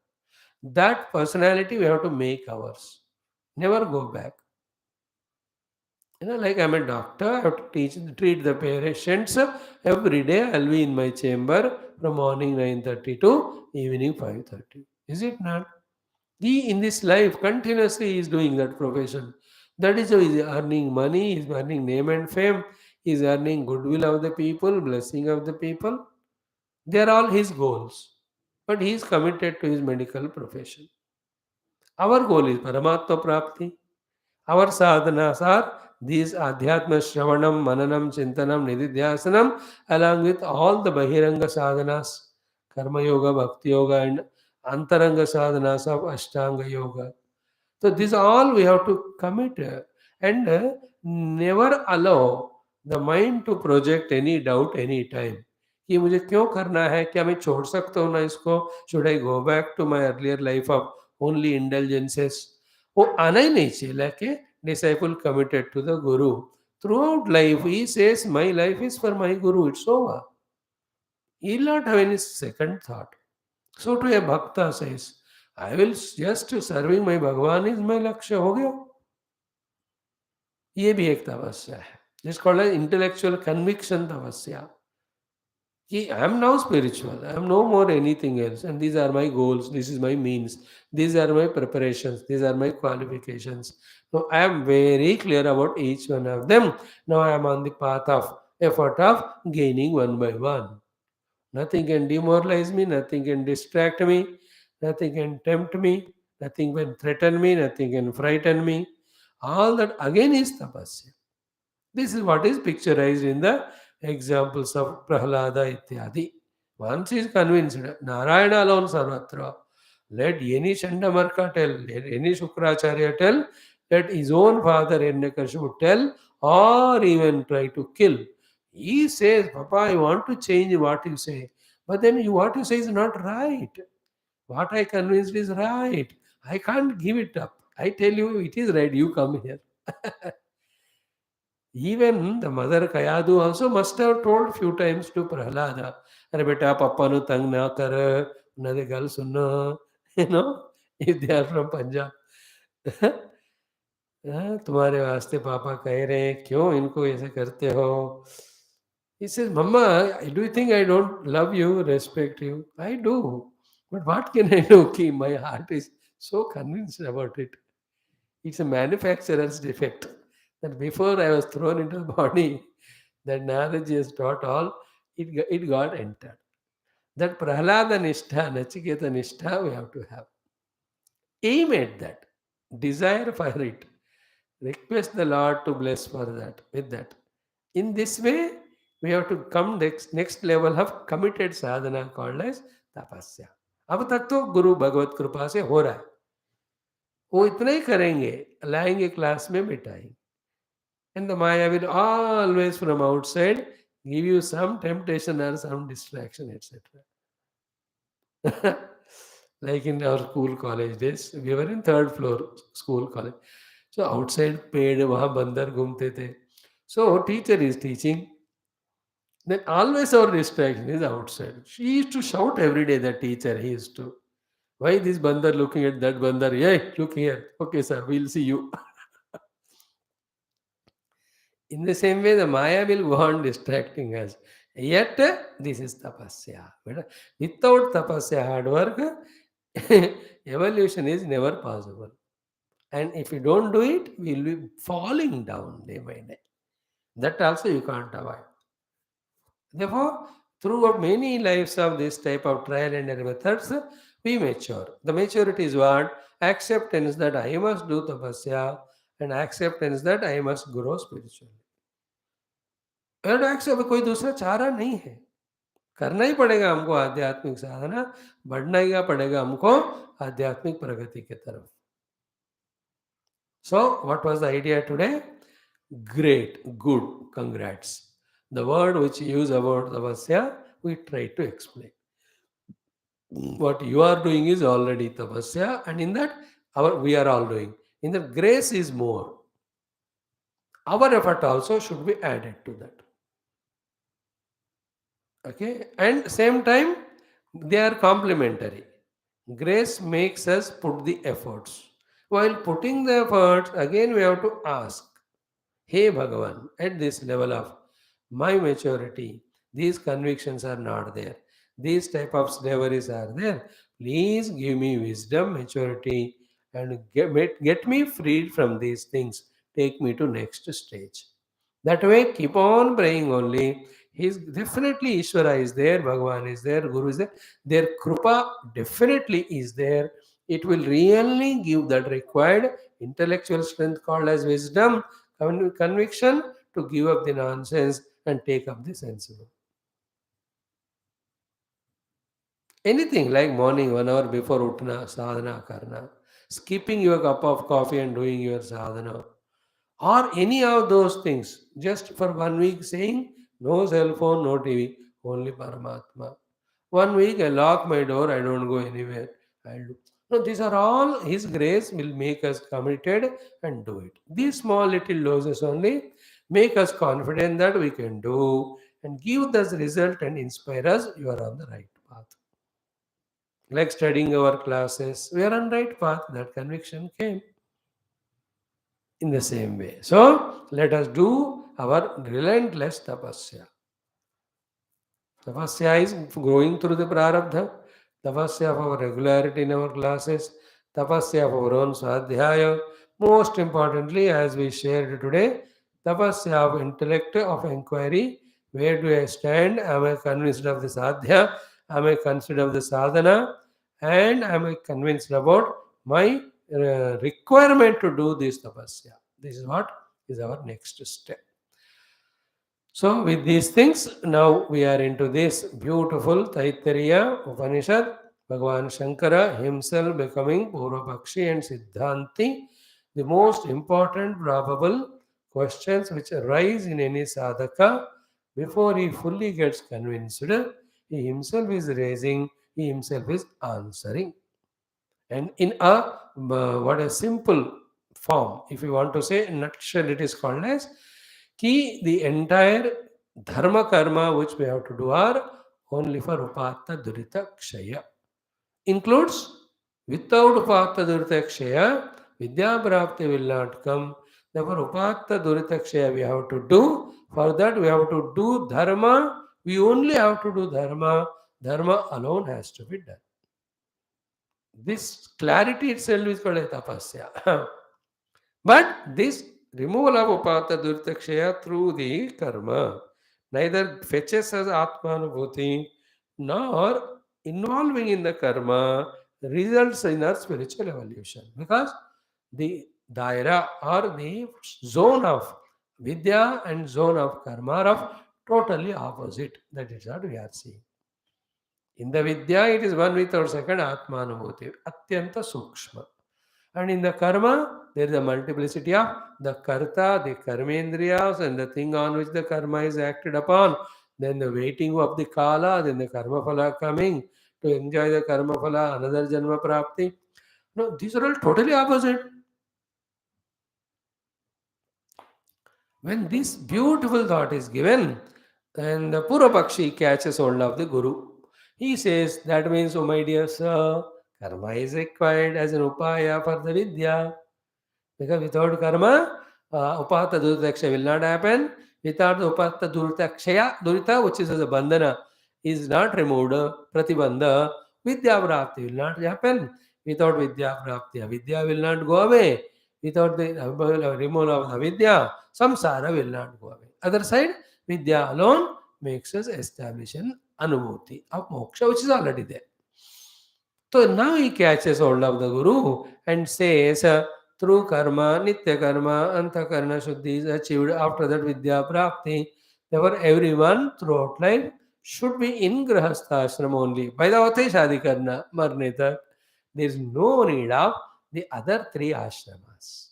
That personality we have to make ours. Never go back. Like I'm a doctor, I have to treat the patients every day. I'll be in my chamber from morning 9:30 to evening 5:30. Is it not? He in this life continuously is doing that profession. That is how he is earning money, he is earning name and fame, he is earning goodwill of the people, blessing of the people. They are all his goals. But he is committed to his medical profession. Our goal is Paramatma Prapti. Our sadhanas are these Adhyatma Shravanam, Mananam, Chintanam, Nididhyasanam, along with all the Bahiranga sadhanas, Karma Yoga, Bhakti Yoga, and Antaranga sadhanas of Ashtanga Yoga. So these all we have to commit and never allow the mind to project any doubt any time. कि मुझे क्यों करना है, क्या मैं छोड़ सकता हूँ ना इसको, should I go back to my earlier life of only indulgences? वो आना ही नहीं चाहिए. Like a disciple committed to the Guru. Throughout life, he says, my life is for my Guru, it's over. He will not have any second thought. So to a bhakta says, I will just serving my Bhagwan is my lakshya, हो गया. ये भी एक तपस्या है. It's called as intellectual conviction तपस्या. I am now spiritual. I am no more anything else. And these are my goals. This is my means. These are my preparations. These are my qualifications. So I am very clear about each one of them. Now I am on the path of effort of gaining one by one. Nothing can demoralize me. Nothing can distract me. Nothing can tempt me. Nothing can threaten me. Nothing can frighten me. All that again is tapasya. This is what is picturized in the examples of Prahlada Ityadi. Once he is convinced, Narayana alone sarvatra. Let any Chandamarka tell, let any Shukracharya tell, let his own father Hiranyakashipu tell, or even try to kill. He says, Papa, I want to change what you say. But then what you say is not right. What I convinced is right. I can't give it up. I tell you, it is right. You come here. Even the mother Kayadu also must have told few times to Prahlada, "Arey beta, papa nu tang na kar, another girl sunna." If they are from Punjab. तुम्हारे वास्ते पापा कह रहे हैं, क्यों इनको ऐसे करते हो? He says, Mama, do you think I don't love you, respect you? I do. But what can I do? My heart is so convinced about it. It's a manufacturer's defect. That before I was thrown into the body, that knowledge is taught all, it got entered. That Prahlada Nishtha, Nachiketa Nishtha, we have to have. Aim at that. Desire for it. Request the Lord to bless for that, with that. In this way, we have to come next level of committed sadhana called as tapasya. अब तक तो गुरु भगवत कृपा से हो रहा है, वो इतना ही करेंगे, लाएंगे क्लास में बिठाएंगे. And the Maya will always from outside give you some temptation or some distraction, etc. Like in our school college days, we were in third floor school college. So outside पेड़ वहाँ बंदर घूमते थे. So teacher is teaching. Then always our distraction is outside. She used to shout every day, the teacher. He used to. Why this bandar looking at that bandar? Hey, look here. Okay, sir, we'll see you. In the same way, the Maya will go on distracting us. Yet, this is tapasya. But without tapasya, hard work, evolution is never possible. And if you don't do it, we will be falling down day by day. That also you can't avoid. Therefore, throughout many lives of this type of trial and error methods, we mature. The maturity is what? Acceptance that I must do tapasya and acceptance that I must grow spiritually. And accept कोई दूसरा चारा नहीं है. करना ही पड़ेगा हमको आध्यात्मिक साधना, बढ़ना ही पड़ेगा हमको आध्यात्मिक प्रगति के तरफ. So, what was the idea today? Great, good, congrats. The word which you use about tapasya, we try to explain. What you are doing is already tapasya, and in that, we are all doing. In that, grace is more. Our effort also should be added to that. Okay, and same time, they are complementary. Grace makes us put the efforts. While putting the efforts, again we have to ask, Hey Bhagavan, at this level of my maturity, these convictions are not there. These type of slaveries are there. Please give me wisdom, maturity, and get me freed from these things. Take me to next stage. That way, keep on praying only. He's definitely Ishvara is there, Bhagavan is there, Guru is there. Their Krupa definitely is there. It will really give that required intellectual strength called as wisdom, conviction to give up the nonsense and take up the sensible. Anything like morning, 1 hour before utna, sadhana karna, skipping your cup of coffee and doing your sadhana, or any of those things, just for 1 week saying, no cell phone, no TV, only Paramatma. 1 week I lock my door, I don't go anywhere. I'll do. No, these are all His grace will make us committed and do it. These small little doses only make us confident that we can do and give us result and inspire us. You are on the right path. Like studying our classes, we are on right path. That conviction came in the same way. So let us do our relentless tapasya. Tapasya is going through the prarabdha. Tapasya of our regularity in our classes. Tapasya of our own sadhyaya. Most importantly, as we shared today, tapasya of intellect, of inquiry. Where do I stand? Am I convinced of the sadhya? Am I convinced of the sadhana? And am I convinced about my requirement to do this tapasya? This is what is our next step. So, with these things, now we are into this beautiful Taittiriya Upanishad. Bhagavan Shankara himself becoming Purvapakshi and Siddhanti, the most important probable questions which arise in any sadhaka before he fully gets convinced, he himself is raising, he himself is answering. And in what a simple form, if you want to say in nutshell, it is called as the entire dharma karma which we have to do are only for upata durita kshaya. Includes without upata durita kshaya, vidya prapti will not come. Therefore, upata durita kshaya we have to do. For that we have to do dharma. We only have to do dharma. Dharma alone has to be done. This clarity itself is called a tapasya. But this removal of upata durtakshaya through the karma neither fetches us atmanubhuti nor involving in the karma results in our spiritual evolution. Because the daira or the zone of vidya and zone of karma are of totally opposite. That is what we are seeing. In the vidya, it is one without second atmanubhuti, atyanta sukshma. And in the karma, there is a multiplicity of the karta, the karmendriyas, and the thing on which the karma is acted upon. Then the waiting of the kala, then the karma phala coming to enjoy the karma phala, another janma prapti. No, these are all totally opposite. When this beautiful thought is given, then the Purapakshi catches hold of the Guru. He says, that means, oh my dear sir, karma is required as an upaya for the vidya. Because without karma, upata duritaksha will not happen. Without the upata duritакshaya, durita, which is as a bandhana, is not removed, pratibandha, vidya prapti will not happen. Without vidya prapti, avidya will not go away. Without the removal of avidya, samsara will not go away. Other side, vidya alone makes us establish an anubhuti of moksha, which is already there. So now he catches hold of the Guru and says, through karma, nitya karma, antakarna shuddhi is achieved after that vidya prapti. Therefore, everyone throughout life should be in grahastha ashram only. By the way, shadi karna, marne tak. There is no need of the other three ashramas.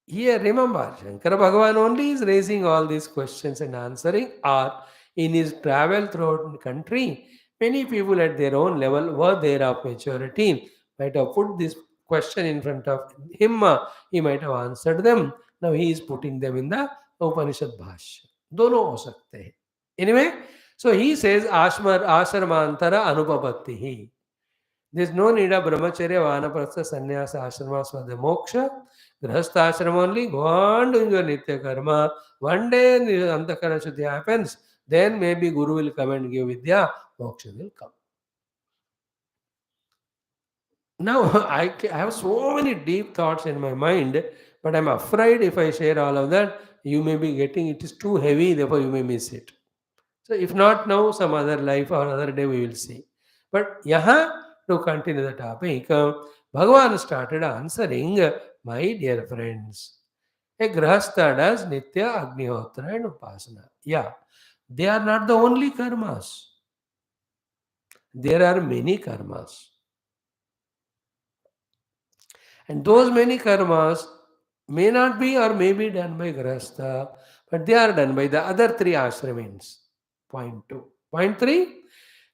Here, remember, Shankara Bhagavan only is raising all these questions and answering, or in his travel throughout the country, many people at their own level were there of maturity, might have put this question in front of him, he might have answered them. Now he is putting them in the Upanishad Bhashyam. दोनों हो सकते हैं. Anyway, so he says, Ashramantara Anupapattihi. There is no need of brahmacharya, vanaprastha, sannyasa, ashramas for the moksha. Grahastha ashram only, go on doing your nitya karma. One day antakarana shuddhi happens, then maybe Guru will come and give vidya, moksha will come. Now, I have so many deep thoughts in my mind, but I'm afraid if I share all of that, you may be getting it is too heavy, therefore you may miss it. So if not now, some other life or other day we will see. But yaha, to continue the topic, Bhagavan started answering, my dear friends, a grahastha does nitya agnihotra and upasana. Yeah, they are not the only karmas. There are many karmas. And those many karmas may not be or may be done by grahastha, but they are done by the other three ashramins. Point 2. Point 3.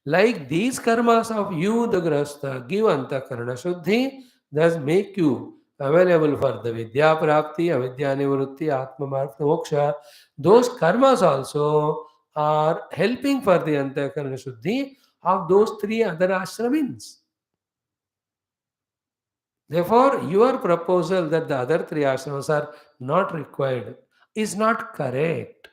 Like these karmas of you, the grahastha, give antakarana shuddhi, thus make you available for the vidya prapti, avidya nivrutti, atma martha moksha. Those karmas also are helping for the antakarana shuddhi of those three other ashramins. Therefore, your proposal that the other three ashramas are not required is not correct.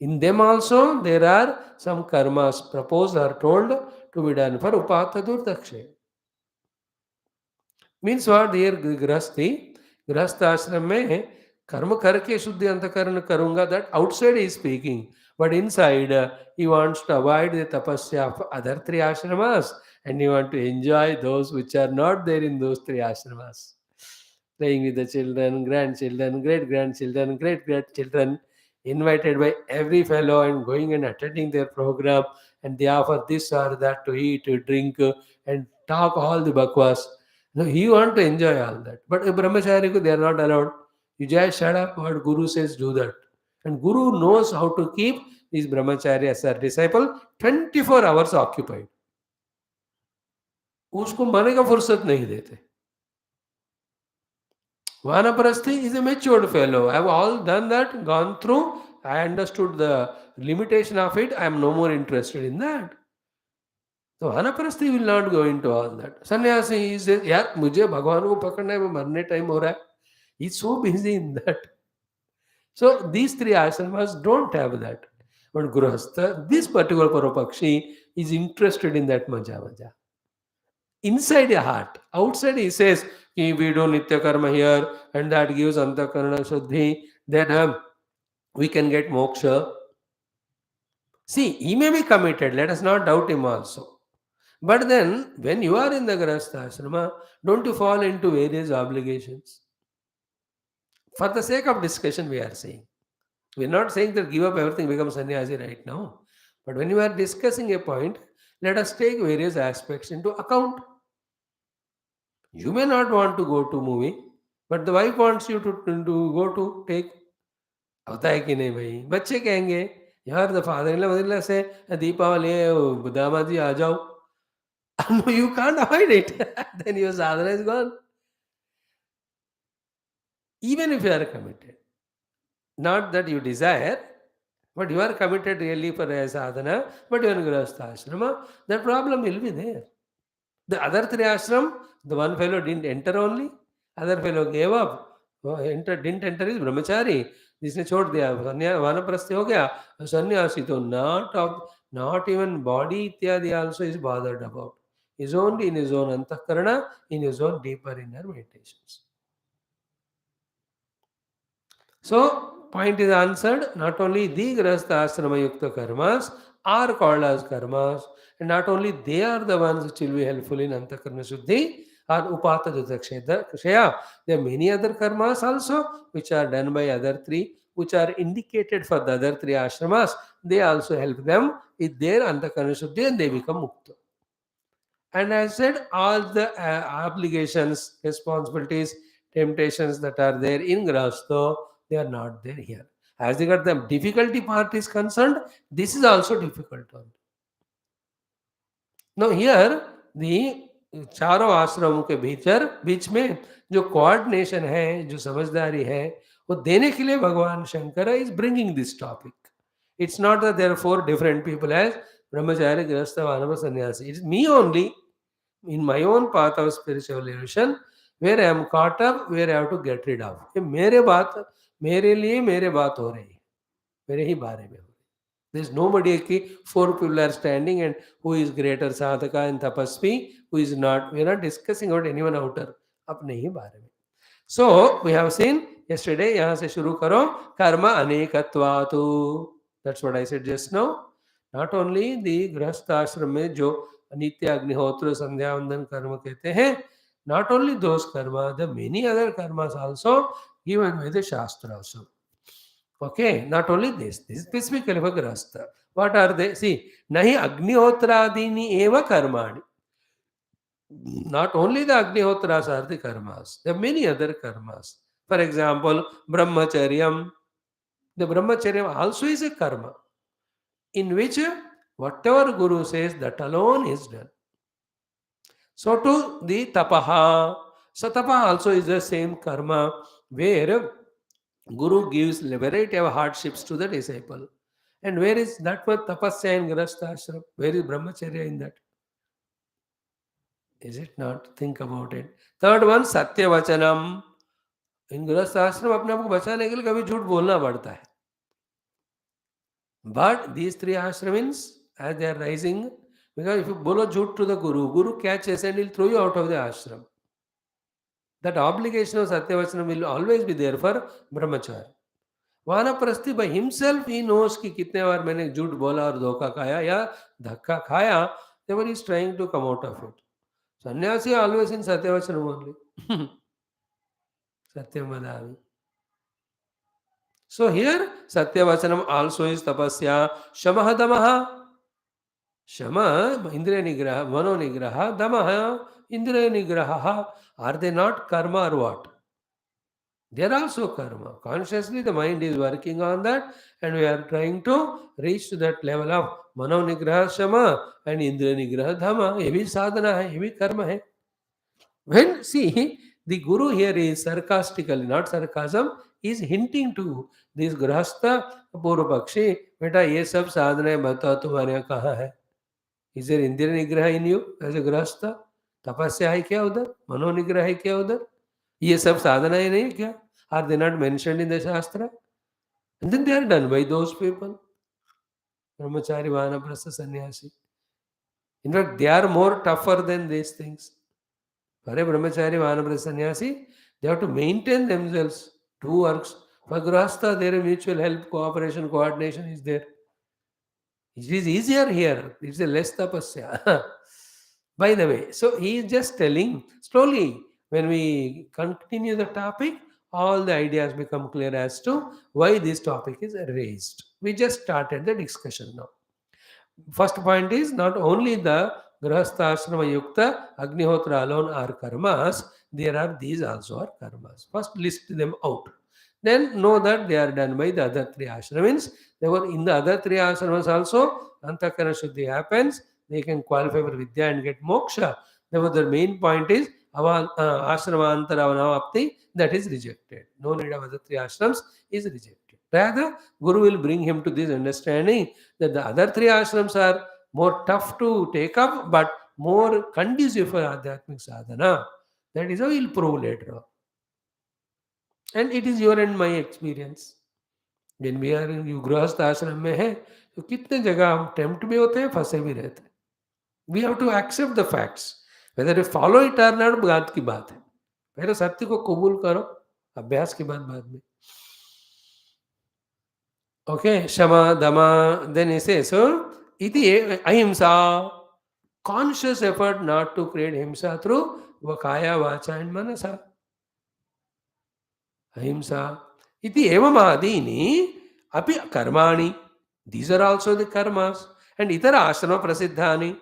In them also, there are some karmas proposed or told to be done for upata durdakshe. Means what? There grahastha ashram mein karma karke shuddhi antakarana karunga, that outside he is speaking. But inside, he wants to avoid the tapasya of other three ashramas and he wants to enjoy those which are not there in those three ashramas. Playing with the children, grandchildren, great-grandchildren, great-grandchildren, invited by every fellow and going and attending their program, and they offer this or that to eat, to drink, and talk all the bakwas. No, he want to enjoy all that. But a brahmachari, they are not allowed. You just shut up, what Guru says, do that. And Guru knows how to keep these brahmachari as a disciple 24 hours occupied. उसको मरने का फुर्सत नहीं देते. Vanaprasthi is a matured fellow. I have all done that, gone through. I understood the limitation of it. I am no more interested in that. So Vanaprasthi will not go into all that. Sannyasi is, यार मुझे भगवान को पकड़ना है, वो मरने time हो रहा है. He's so busy in that. So these three ashramas don't have that. But Grihastha, this particular Parapakshi, is interested in that maja. inside your heart. Outside he says, "Ki we do nitya karma here and that gives antakarana shuddhi, then we can get moksha." See, he may be committed, let us not doubt him also. But then, when you are in the Grahastha ashrama, don't you fall into various obligations? For the sake of discussion, we are saying. We are not saying that give up everything, become sannyasi right now. But when you are discussing a point, let us take various aspects into account. You may not want to go to movie, but the wife wants you to go to take. होता है कि नहीं भाई? बच्चे कहेंगे, यार the father-in-law, mother-in-law say, Deepawali है, दामाद जी आ जाओ. No, you can't avoid it. Then your sadhana is gone. Even if you are committed. Not that you desire, but you are committed really for a sadhana, but you are in Grihastha ashrama, that problem will be there. The other three ashram, the one fellow didn't enter only, other fellow gave up. Didn't enter is brahmachari. जिसने छोड़ दिया वानप्रस्थी हो गया सन्यासी तो not even body ityadi also is bothered about. Is only in his own antakarana, in his own deeper inner meditations. So, point is answered. Not only the Grahastha Ashrama Yukta karmas are called as karmas, and not only they are the ones which will be helpful in Antakarna Shuddhi or Upata Kshaya. There are many other karmas also which are done by other three, which are indicated for the other three ashramas. They also help them with their Antakarna Shuddhi and they become Mukta. And as I said, all the obligations, responsibilities, temptations that are there in Grahastha, they are not there here. As regard the difficulty part is concerned, this is also difficult one. Now here, the चारों आश्रमों के भीतर बीच में जो coordination है, जो समझदारी है, वो देने के लिए भगवान Shankar is bringing this topic. It's not that there are four different people as brahmachari, grihastha, vanava, sannyasi. It's me only in my own path of spiritual evolution where I am caught up, where I have to get rid of. ये मेरे बात मेरे लिए मेरे बात हो रही है, मेरे ही बारे में हो रही है. There is nobody कि four people are standing and who is greater sadhaka and tapasvi, who is not. We are not discussing about anyone outer. अपने ही बारे में. So we have seen yesterday. यहाँ से शुरू करो कर्म अनेकत्वातु. That's what I said just now. Not only the गृहस्थ आश्रम में जो नित्य अग्निहोत्र संध्या वंदन कर्म कहते हैं, not only those karma, the many other karmas also given by the shastra also. Okay, not only this is specifically for grahastha. What are they? See, nahi agnihotraadini eva karmani. Not only the agnihotras are the karmas, there are many other karmas. For example, brahmacharyam. The brahmacharyam also is a karma in which whatever Guru says, that alone is done. So too the tapaha. So tapaha also is the same karma where Guru gives variety of hardships to the disciple. And where is that for tapasya in grahastha ashram? Where is brahmacharya in that? Is it not? Think about it. Third one, satya vachanam. In grahastha ashram अपने आप को बचाने के लिए कभी झूठ बोलना पड़ता है. But these three ashrams, as they are rising, because if you bolo jhoot to the Guru catches and he'll throw you out of the ashram. That obligation of Satyavachanam will always be there for brahmachari. वानप्रस्थी by himself he knows कि कितने बार मैंने झूठ बोला और धोखा खाया या धक्का खाया, therefore he is trying to come out of it. Sannyasi always in Satyavachanam only. Satyam vadami. So here Satyavachanam also is tapasya. Shamaha damaha. Shama indriya nigraha, mano nigraha, damaha indriya nigraha. Are they not karma or what? They are also karma. Consciously the mind is working on that and we are trying to reach to that level of mano nigraha shama and indriya nigraha dhamma. Ye bhi sadhana hai, ye bhi karma hai. When see the Guru here is sarcastically, not sarcasm, is hinting to this grahastha पूर्व पक्षी, बेटा ये सब साधनाएं बताओ तुम्हारे यहाँ कहाँ है? Is there इंद्रिय निग्रह in you as a grahastha? तपस्या है क्या उधर? मनो निग्रह है क्या उधर? ये सब साधनाएं नहीं क्या? Are they not mentioned in the Shastra? And then they are done by those people. Brahmachari, Vanaprastha, Sannyasi. In fact, they are more tougher than these things. For a brahmachari, vanaprastha, sannyasi, they have to maintain themselves. Two works. For grahastha, there is mutual help, cooperation, coordination is there. It is easier here. It's a less tapasya. By the way, so he is just telling slowly when we continue the topic, all the ideas become clear as to why this topic is raised. We just started the discussion now. First point is not only the grahastha ashrama yukta agnihotra alone are karmas, there are these also are karmas. First list them out. Then know that they are done by the other three ashramas. Therefore, in the other three ashramas also, antakarana shuddhi happens. They can qualify for vidya and get moksha. Therefore, the main point is ashrama antaravapti, that is rejected. No need of other three ashrams is rejected. Rather, Guru will bring him to this understanding that the other three ashrams are more tough to take up, but more conducive for Adhyatmic sadhana. That is how he'll prove later on. And it is your and my experience. When we are in गृहस्थ आश्रम में है तो कितने जगह हम tempt भी होते हैं, फंसे भी रहते हैं. We have to accept the facts. Whether you follow it or not, बात की बात है. पहले सत्य को कबूल करो, अभ्यास के बाद में. Okay, Shama, Dama, then he says, so, iti ahimsa, conscious effort not to create himsa through vakaya, vacha and manasa. Ahimsa, iti evam adini, api karmani. These are also the karmas. And itara ashrama prasiddhani.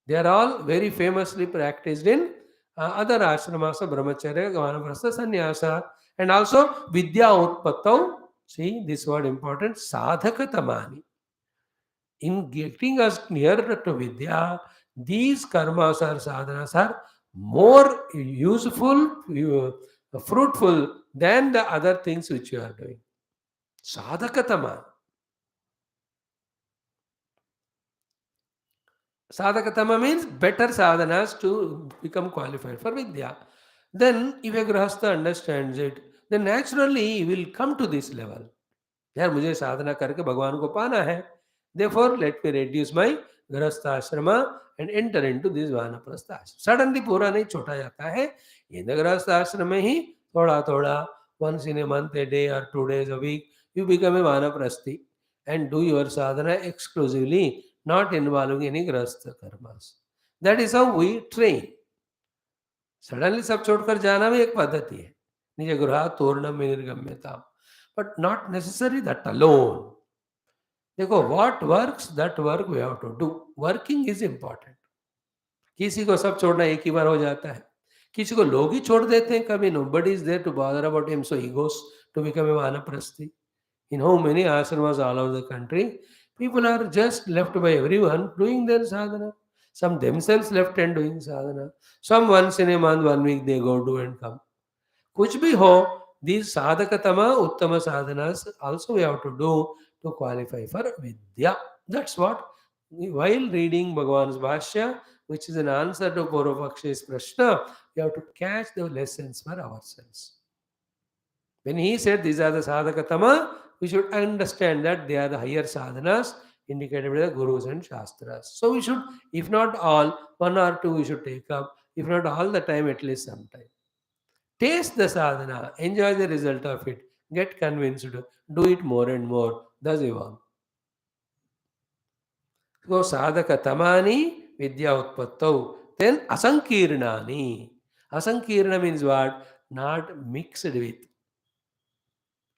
They are all very famously practiced in other ashramas of brahmacharya, vanaprastha, sannyasa. And also vidya utpattau. See, this word important, sadhakatamani. In getting us nearer to Vidya, these karmas or sadhanas are more useful, fruitful than the other things which you are doing. Sadhakatama. Sadhakatama means better sadhanas to become qualified for Vidya. Then, if a grahastha understands it, then naturally he will come to this level. यार मुझे साधना करके भगवान को पाना है. Therefore, let me reduce my गृहस्थ आश्रम and enter into this वानप्रस्थ आश्रम. Suddenly पूरा नहीं छोटा जाता है. In the गृहस्थ आश्रम में ही थोड़ा थोड़ा, once in a month, a day or 2 days a week, you become a vanaprasthi and do your sadhana exclusively, not involving any गृहस्थ karmas. That is how we train. Suddenly सब छोड़कर जाना भी एक पद्धति है. निज गृह तोरणम में निर्गम्यता. But not necessarily that alone. देखो, what works, that work we have to do. Working is important. किसी को सब छोड़ना एक ही बार हो जाता है. किसी को लोग ही छोड़ देते हैं कभी. Nobody is there to bother about him, so he goes to become a vanaprasthi. In how many ashramas all over the country, people are just left by everyone doing their sadhana. Some themselves left and doing sadhana. Some once in a month, 1 week they go do and come. कुछ भी हो, these sadhakatama, uttama sadhanas also we have to do to qualify for vidya. That's what, while reading Bhagavan's Bhashya, which is an answer to Purvapakshi's prashna, we have to catch the lessons for ourselves. When he said these are the sadhakatama, we should understand that they are the higher sadhanas indicated by the gurus and shastras. So we should, if not all, 1 or 2 we should take up, if not all the time, at least sometime. Taste the sadhana, enjoy the result of it, get convinced, do it more and more, thus evolve. So sadhaka tamani vidya utpattau. Then asankirnani. Asankirna means what? Not mixed with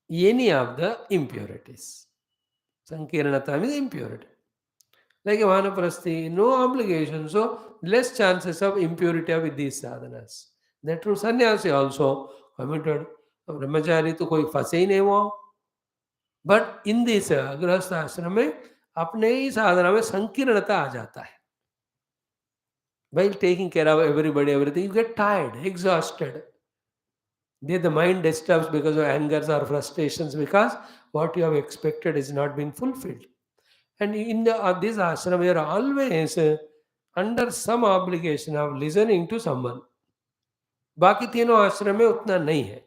any of the impurities. Sankirnata means impurity. Like a vanaprasthi, no obligation, so less chances of impurity with these sadhanas. That true sannyasi also committed. ब्रह्मचारी तो कोई फंसे ही नहीं वो. But in this गृहस्थ आश्रम में अपने ही साधना में संकीर्णता आ जाता है. While taking care of everybody, everything, you get tired, exhausted. Then the mind disturbs because of angers or frustrations, because what you have expected is not being fulfilled. And in this ashram, you are always under some obligation of listening to someone. बाकी तीनों आश्रम में उतना नहीं है.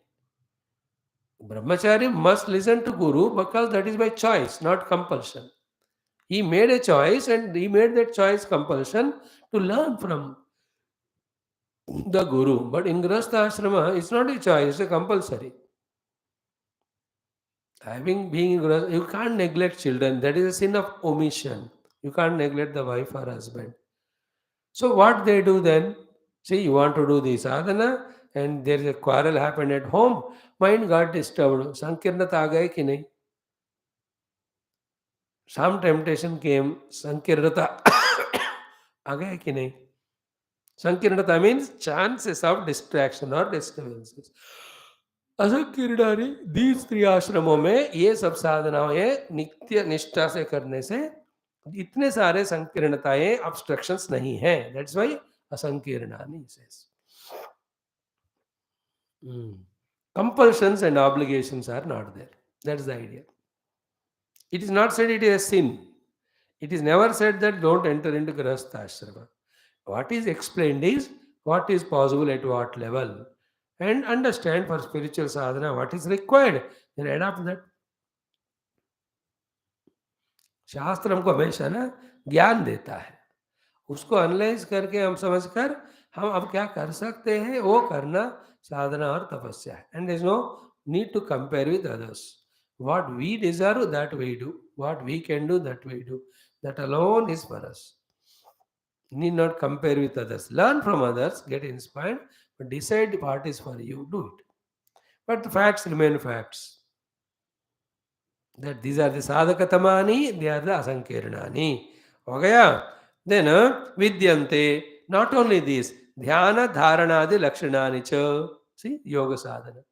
Brahmachari must listen to Guru because that is by choice, not compulsion. He made a choice and he made that choice compulsion to learn from the guru. But in Grihastha ashrama, it's not a choice, it's a compulsory. Having being in Grihastha, you can't neglect children. That is a sin of omission. You can't neglect the wife or husband. So what they do then? See, you want to do the sadhana and there is a quarrel happened at home. Mind got disturbed. Sankirnata aa gaye ki nahi? Some temptation came. Sankirnata aa gaye ki nahi? Sankirnata means chances of distraction or disturbances. असंकीर्णानी these three आश्रमों में ये सब साधनाएं नित्य निष्ठा से करने से इतने सारे संकीर्णताएं obstructions नहीं है. That's why असंकीर्णानी says. Compulsions and obligations are not there. That's the idea. It is not said it is a sin. It is never said that don't enter into Grihastha ashrama. What is explained is what is possible at what level. And understand for spiritual sadhana what is required. Then adopt that. शास्त्र हमको हमेशा ना ज्ञान देता है, उसको analyse करके हम समझकर हम अब क्या कर सकते हैं वो करना साधना और तपस्या है. And there is no need to compare with others. What we deserve that we do, what we can do that we do, that alone is for us. Need not compare with others. Learn from others, get inspired, but decide what is for you, do it. But the facts remain facts. That these are the sadhakatamani, they are the asankirnani. हो गया? Then vidyante. Not only this, dhyana dharanadi lakshanani cha. See, yoga sadhana.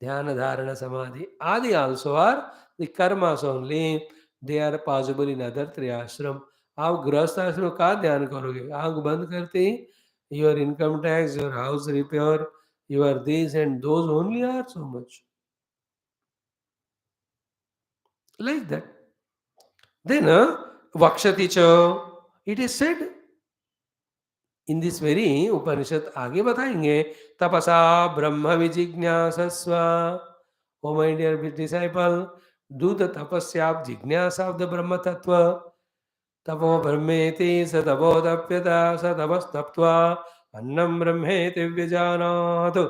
Dhyana dharana samadhi. Adi also are the karmas only. They are possible in other three ashram. आप गृहस्थ आश्रम का ध्यान करोगे? आंख बंद करते ही your income tax, your house repair, your this and those only are so much like that. Then vakshati cha, it is said in this very Upanishad. आगे बताएंगे तपसा ब्रह्म विजिज्ञासस्व. Oh my dear disciple, do the tapasya jignasa of the Brahma Tattva. तपो ब्रह्मेति स तपोतप्यता स तपस्तप्त्वा अन्नं ब्रह्मेति व्यजानातु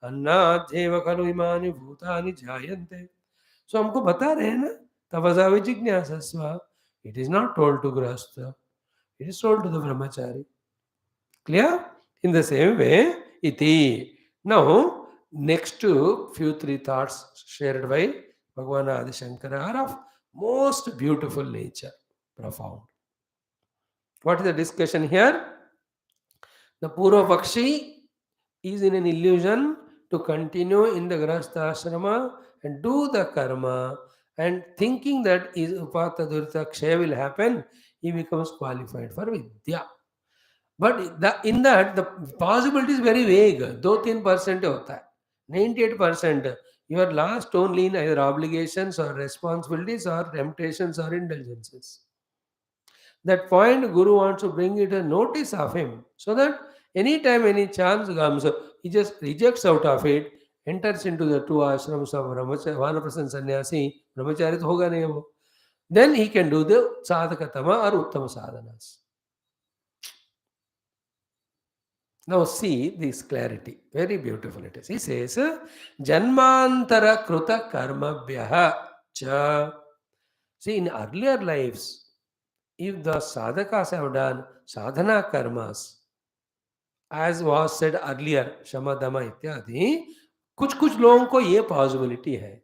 अन्नाद्येव खलु इमानि भूतानि जायन्ते. सो हमको बता रहे हैं ना तपसा विजिज्ञासस्व. It is not told to grihastha, it is told to the brahmachari. Clear? In the same way इति. Now next few three thoughts shared by Bhagavan Adi Shankara are of most beautiful nature, profound. What is the discussion here? The Purva Pakshi is in an illusion to continue in the Grihastha ashrama and do the karma, and thinking that is Upata Durta Kshaya will happen, he becomes qualified for Vidya. But in that, the possibility is very vague. 2-3% होता है. 98% you are lost only in either obligations or responsibilities or temptations or indulgences. That point Guru wants to bring it a notice of him, so that anytime any chance comes, he just rejects out of it, enters into the two ashrams of Vanaprastha Sannyasi. Brahmachari to hoga nahi wo. Then he can do the sadhakatama or uttama sadhanas. Now see this clarity. Very beautiful it is. He says, Janmantara kruta karmabhyaha cha. See, in earlier lives, if the sadhakas have done sadhana karmas, as was said earlier, shamadama ityadi, कुछ लोगों को ये possibility है,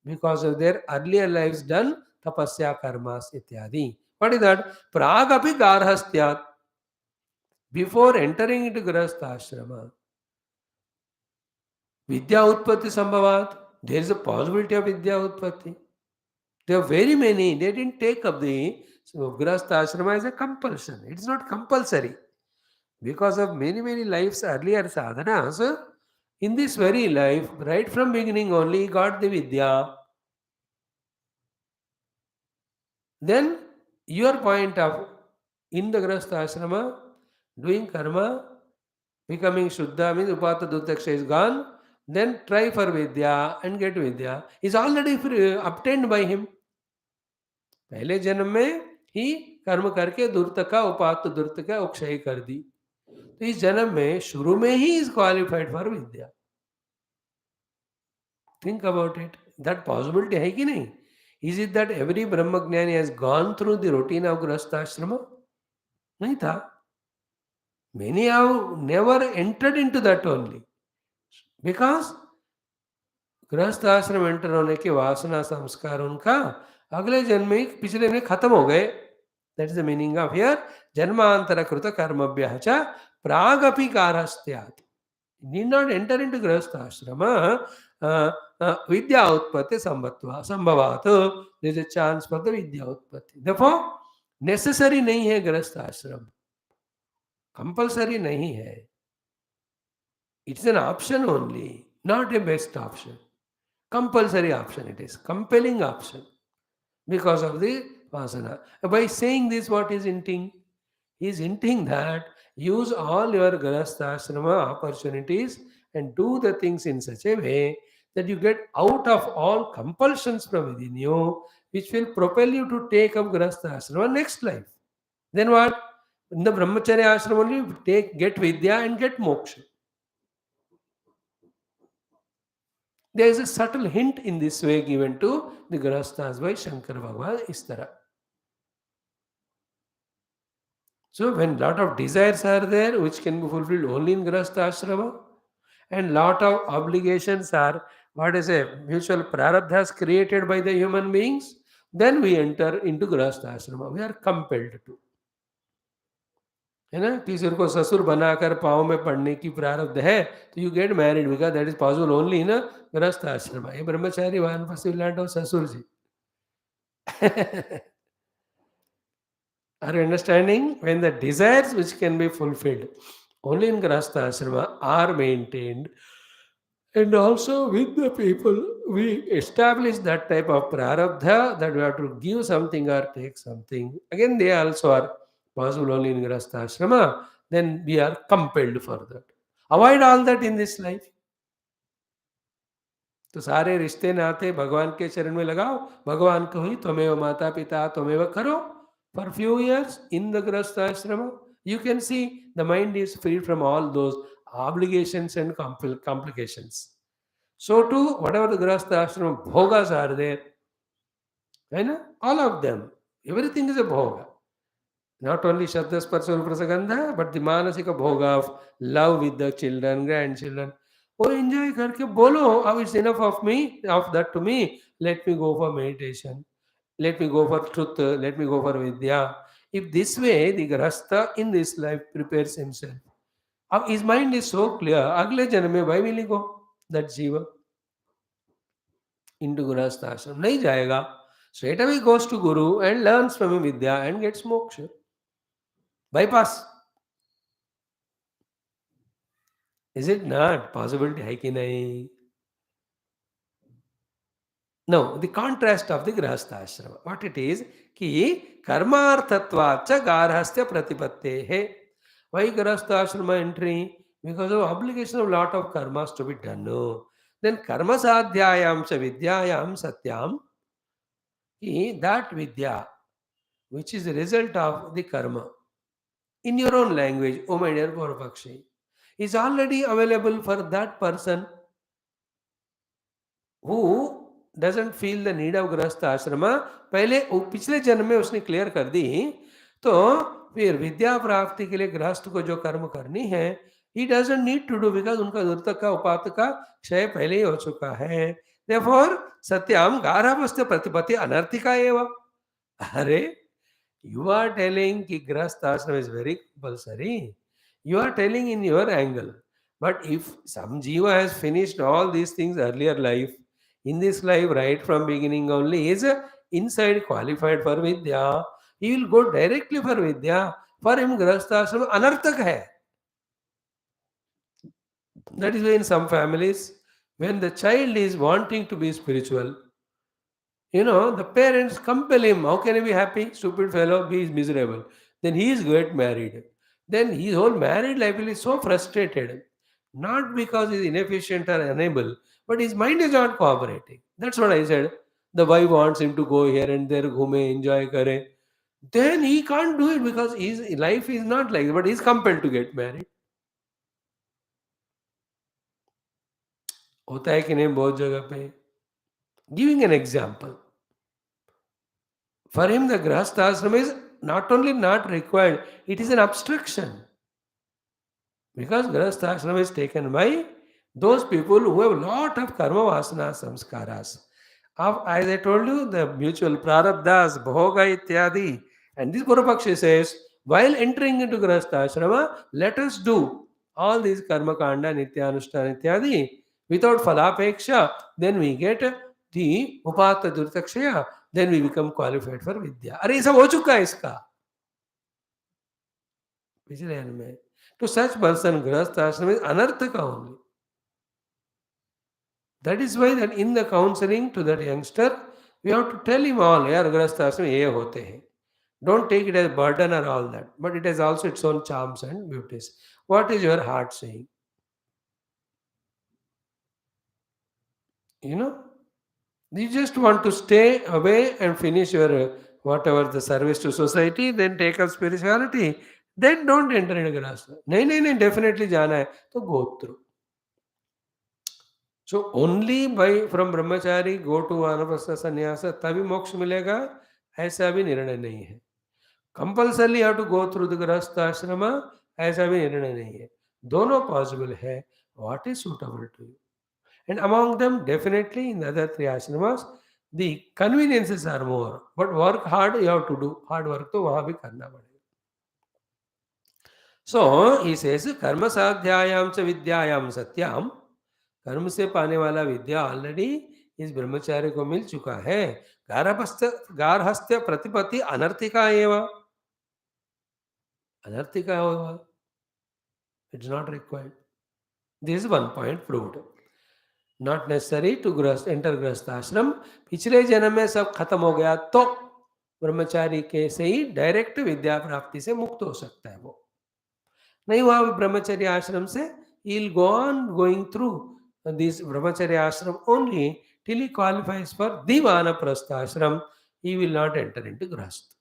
because of their earlier lives done tapasya karmas ityadi. What is that? Pragapi garhastyat. Before entering into Grihastha ashrama, Vidya Utpatti Sambhavat, there is a possibility of Vidya Utpatti. There are very many, they didn't take up the Grihastha ashrama as a compulsion. It is not compulsory. Because of many lives earlier sadhanas, in this very life, right from beginning only, got the Vidya. Then your point of in the Grihastha ashrama, doing karma, becoming Shuddha means Upata Dutaksha is gone, then try for Vidya and get Vidya is already obtained by him. पहले जन्म में ही कर्म करके दुर्त का उपात्त दुर्त का उपक्षय कर दी, तो इस जन्म में शुरू में ही is qualified for vidya. Think about it. That possibility है कि नहीं? Is it that every brahmagyani has gone through the routine of grihasthashram? नहीं था. Many have never entered into that only. Because गृहस्थ आश्रम एंटर होने के वासना संस्कार उनका अगले जन्म में पिछले में खत्म हो गए. That is the meaning of here. जन्मांतर कृत कर्मभ्यः च प्रागपि कारस्त्यात्. Need not enter into गृहस्थ आश्रम. विद्या उत्पत्ति संभवात्. There is a chance for the विद्या उत्पत्ति. Therefore necessary नहीं है गृहस्थ आश्रम, कंपल्सरी नहीं है. It's an option only, not a best option. Compulsory option it is, compelling option because of the vasana. By saying this, what is hinting? He is hinting that use all your grahasthashrama opportunities and do the things in such a way that you get out of all compulsions from within you, which will propel you to take up grahasthashrama next life. Then what? In the brahmacharya ashram only get vidya and get moksha. There is a subtle hint in this way given to the Grahasthas by Shankara Bhagavan is tarah. So when lot of desires are there which can be fulfilled only in Grahastha Ashrama, and lot of obligations are, what is a mutual prarabdhas created by the human beings, then we enter into Grahastha Ashrama. We are compelled to. है ना, किसी को ससुर बनाकर पाँव में पड़ने की प्रारब्ध है तो you get married because that is possible only in गृहस्थ आश्रम. ये ब्रह्मचारी वानप्रस्थी लैंड ऑफ ससुर जी. Are you understanding? When the desires which can be fulfilled only in grahastha ashrama are maintained, and also with the people we establish that type of prarabdha that we have to give something or take something. Again, they also are possible only in grahastha ashrama. Then we are compelled for that. Avoid all that in this life. तो सारे रिश्ते नाते भगवान के चरण में लगाओ. भगवान को ही त्वमेव माता पिता त्वमेव करो. For few years in the grahastha ashrama, you can see the mind is free from all those obligations and complications. So too, whatever the grahastha ashrama bhogas are there, right? All of them, everything is a bhoga. Not only Shabda Sparsa Prasagandha, but the Manasika bhoga of love with the children, grandchildren. Oh, enjoy करके बोलो, oh, it's enough of me, of that to me. Let me go for meditation. Let me go for truth. Let me go for vidya. If this way the grahastha in this life prepares himself, his mind is so clear. Agle janam mein why will he go? That jiva into grahastha ashram nahi jayega. Straight away goes to guru and learns from him vidya and gets moksha. Bypass. Is it not? Possibility hai ki nahi? No, the contrast of the grahastha ashrama. What it is? Ki karmarthatvacha garhastya pratipatte. Why grahastha ashrama entry? Because of obligation of lot of karmas to be done. No. Then karma sadhyayam cha vidyayam satyam. That vidya, which is the result of the karma, in your own language, oh my dear Purupakshi, is already available for that person who doesn't feel the need of grahastha ashrama. पहले पिछले जन्म में उसने clear कर दी, तो फिर विद्या प्राप्ति के लिए गृहस्थ को जो कर्म करनी है, he doesn't need to do because उनका दुर्तक का उपात का क्षय पहले ही हो चुका है. Therefore सत्याम गार्हस्थ्य प्रतिपत्ति अनर्थिका एव. अरे, you are telling कि गृहस्थ आश्रम is very compulsory. You are telling in your angle. But if some jiva has finished all these things earlier life, in this life right from beginning only is inside qualified for vidya, he will go directly for vidya. For him grahastha ashram anarthak hai. That is why in some families, when the child is wanting to be spiritual, the parents compel him. How can he be happy? Stupid fellow, he is miserable. Then he is get married. Then his whole married life will be so frustrated. Not because he is inefficient or unable, but his mind is not cooperating. That's what I said. The wife wants him to go here and there, ghume, enjoy kare. Then he can't do it because his life is not like that, but he's compelled to get married. होता है कि नहीं बहुत जगह पे. Giving an example. For him, the grahastha ashram is not only not required, it is an obstruction. Because grahastha ashram is taken by those people who have lot of karma vasana samskaras. As I told you, the mutual prarabdhas, bhoga ityadi. And this Purupakshi says, while entering into grahastha ashrama, let us do all these karma kanda, nityanushtana ityadi without phalapeksha. Then we get the upata durtakshaya. Then we become qualified for vidya. अरे ये सब हो चुका है इसका पिछले जन्म में. To such person, grahastha ashram is anarthaka only. That is why that in the counseling to that youngster, we have to tell him all, yaar grahastha ashram ye hote hain. Don't take it as burden or all that. But it has also its own charms and beauties. What is your heart saying? You know, you just want to stay away and finish your whatever the service to society, then take up spirituality. Then don't enter into grahastha. नहीं, definitely जाना है तो go through. So only by from brahmachari go to vanaprastha sannyasa तभी मोक्ष मिलेगा ऐसा भी निर्णय नहीं है. Compulsorily have to go through the गृहस्थ आश्रम ऐसा भी निर्णय नहीं है. दोनों पॉसिबल है. What is suitable to you and among them definitely in other three ashramas the conveniences are more but work hard you have to do. Hard work तो वहां भी करना पड़ेगा. सो ही सेज कर्म साध्यायाम च विद्यायाम सत्याम. कर्म से पाने वाला विद्या ऑलरेडी इस ब्रह्मचार्य को मिल चुका है. गार्हस्थ्य प्रतिपत्ति अनर्थिका एवं अनर्थिका होगा. It's not required. This is one point proved. Not necessary to enter grahastha ashram. पिछले जन्म में सब खत्म हो गया तो ब्रह्मचारी के से ही डायरेक्ट विद्या प्राप्ति से मुक्त हो सकता है. वो नहीं हुआ ब्रह्मचर्य आश्रम से he'll go on going through this brahmacharya ashram only till he qualifies for the vanaprastha ashram. He will not enter into grahastha.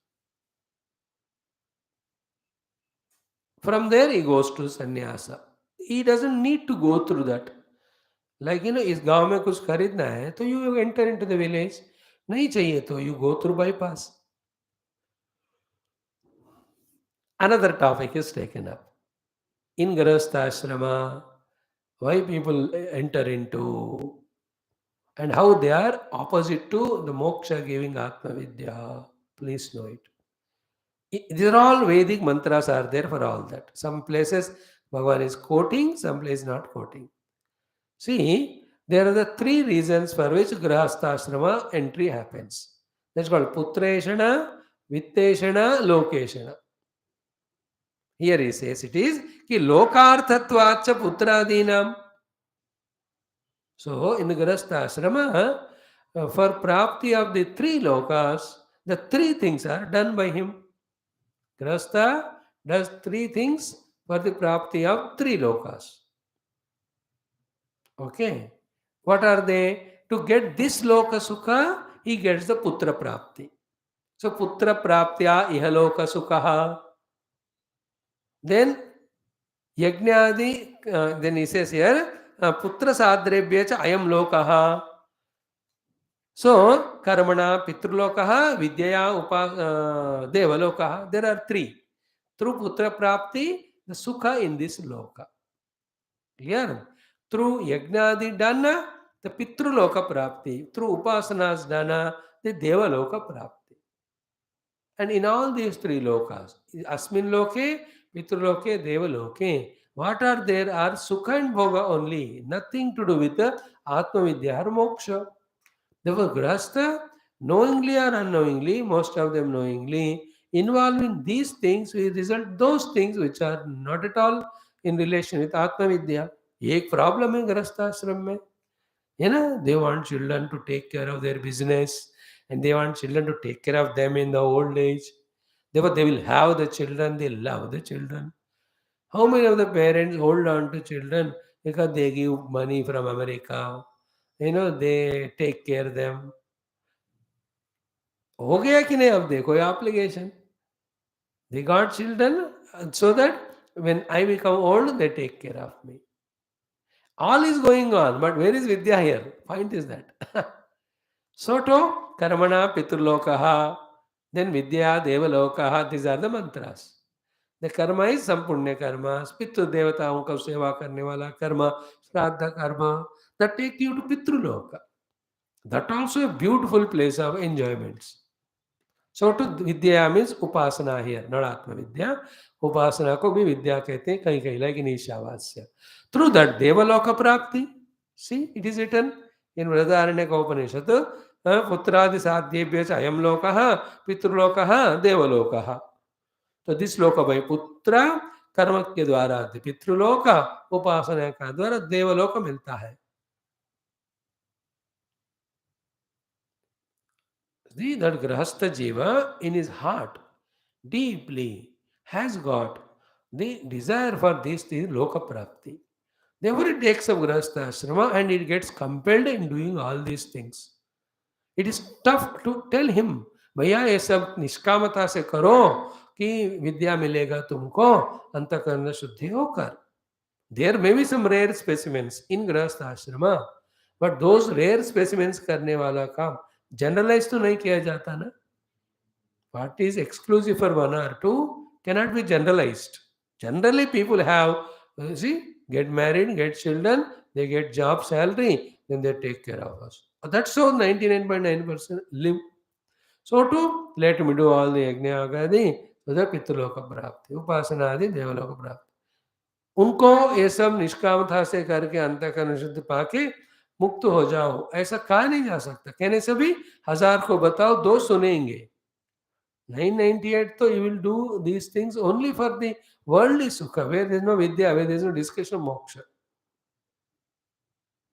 From there he goes to sannyasa. He doesn't need to go through that. Like इस गांव में कुछ खरीदना है तो you enter into the village. नहीं चाहिए तो you go through bypass. Another topic is taken up. In Grahastha Ashrama, why people enter into and how they are opposite to the moksha giving Atma Vidya. Please know it. These are all Vedic mantras are there for all that. Some places Bhagavan is quoting, some places not quoting. See, there are the three reasons for which Grahastha Ashrama entry happens. That's called Putreshana, Vitteshana, Lokeshana. Here he says it is ki Lokarthatvacha Putradinam. So, in the Grahastha Ashrama, for Prapti of the three lokas, the three things are done by him. Grahastha does three things for the Prapti of three lokas. Okay. What are they? To get this loka sukha, he gets the putra prapti. So putra praptya ihaloka sukha. Then yajnadi, then he says here, putra sadrebhya cha ayam lokaha. So karmana pitrulokaha, vidyaya devalokaha. There are three. Through putra prapti, the sukha in this loka. Clear? Through yajnadi dana, the pitruloka prapti. Through upasanas dana, the devaloka prapti. And in all these three lokas, asmin loke, pitruloke, devaloke, what are there are sukha and bhoga only, nothing to do with the atma vidya or moksha. Therefore, grahastha, knowingly or unknowingly, most of them knowingly, involving these things will result those things which are not at all in relation with atma vidya. ये एक problem है गृहस्थ आश्रम में. They want children to take care of their business and they want children to take care of them in the old age. Therefore, they will have the children, they love the children. How many of the parents hold on to children because they give money from America? They take care of them. हो गया कि नहीं अब देखो ये application. They got children so that when I become old, they take care of me. All is going on, but where is Vidya here? Point is that. So to Karmana Pitrulokaha, then Vidya Devalokaha, these are the mantras. The karma is some punya karma, Pitru Devataon ka seva karne wala karma, Shraddha karma, that take you to Pitruloka. That also a beautiful place of enjoyments. So to Vidya means Upasana here, not Atma Vidya. Upasana ko bhi Vidya कहते हैं कहीं कहीं like in Ishavasya. Through that Devaloka Prapti, see it is written in Vrihadaranyaka Upanishad, Putradi Sadhyebhya Ayam Lokaha, Pitrulokaha, Devalokaha. तो this लोक by पुत्र कर्म के द्वारा पितृलोक उपासना का द्वारा देवलोक मिलता है. See that Grahastha Jiva in his heart deeply has got the desire for this Loka Prapti. Therefore, it takes up Grahastha Ashrama and it gets compelled in doing all these things. It is tough to tell him, भैया ये सब निष्कामता से करो कि विद्या मिलेगा तुमको अंतःकरण शुद्धि होकर. There may be some rare specimens in Grahastha Ashrama, but those rare specimens करने वाला काम जनरलाइज तो नहीं किया जाता ना. What is exclusive for one or two cannot be generalized. Generally, people have, get married, get children, they get job, salary, then they take care of us. That's how 99.9% live. So to let me do all the yajna agadi, so the Pitruloka Prapti, Upasana adi Devaloka Prapti. उनको ये सब निष्कामता से करके अंतःकरण शुद्धि पाके मुक्त हो जाओ, ऐसा कहा नहीं जा सकता. कहने से भी 1000 को बताओ, 2 सुनेंगे. 998 तो you will do these things only for the worldly sukha, where there is no vidya, where there is no discussion of moksha.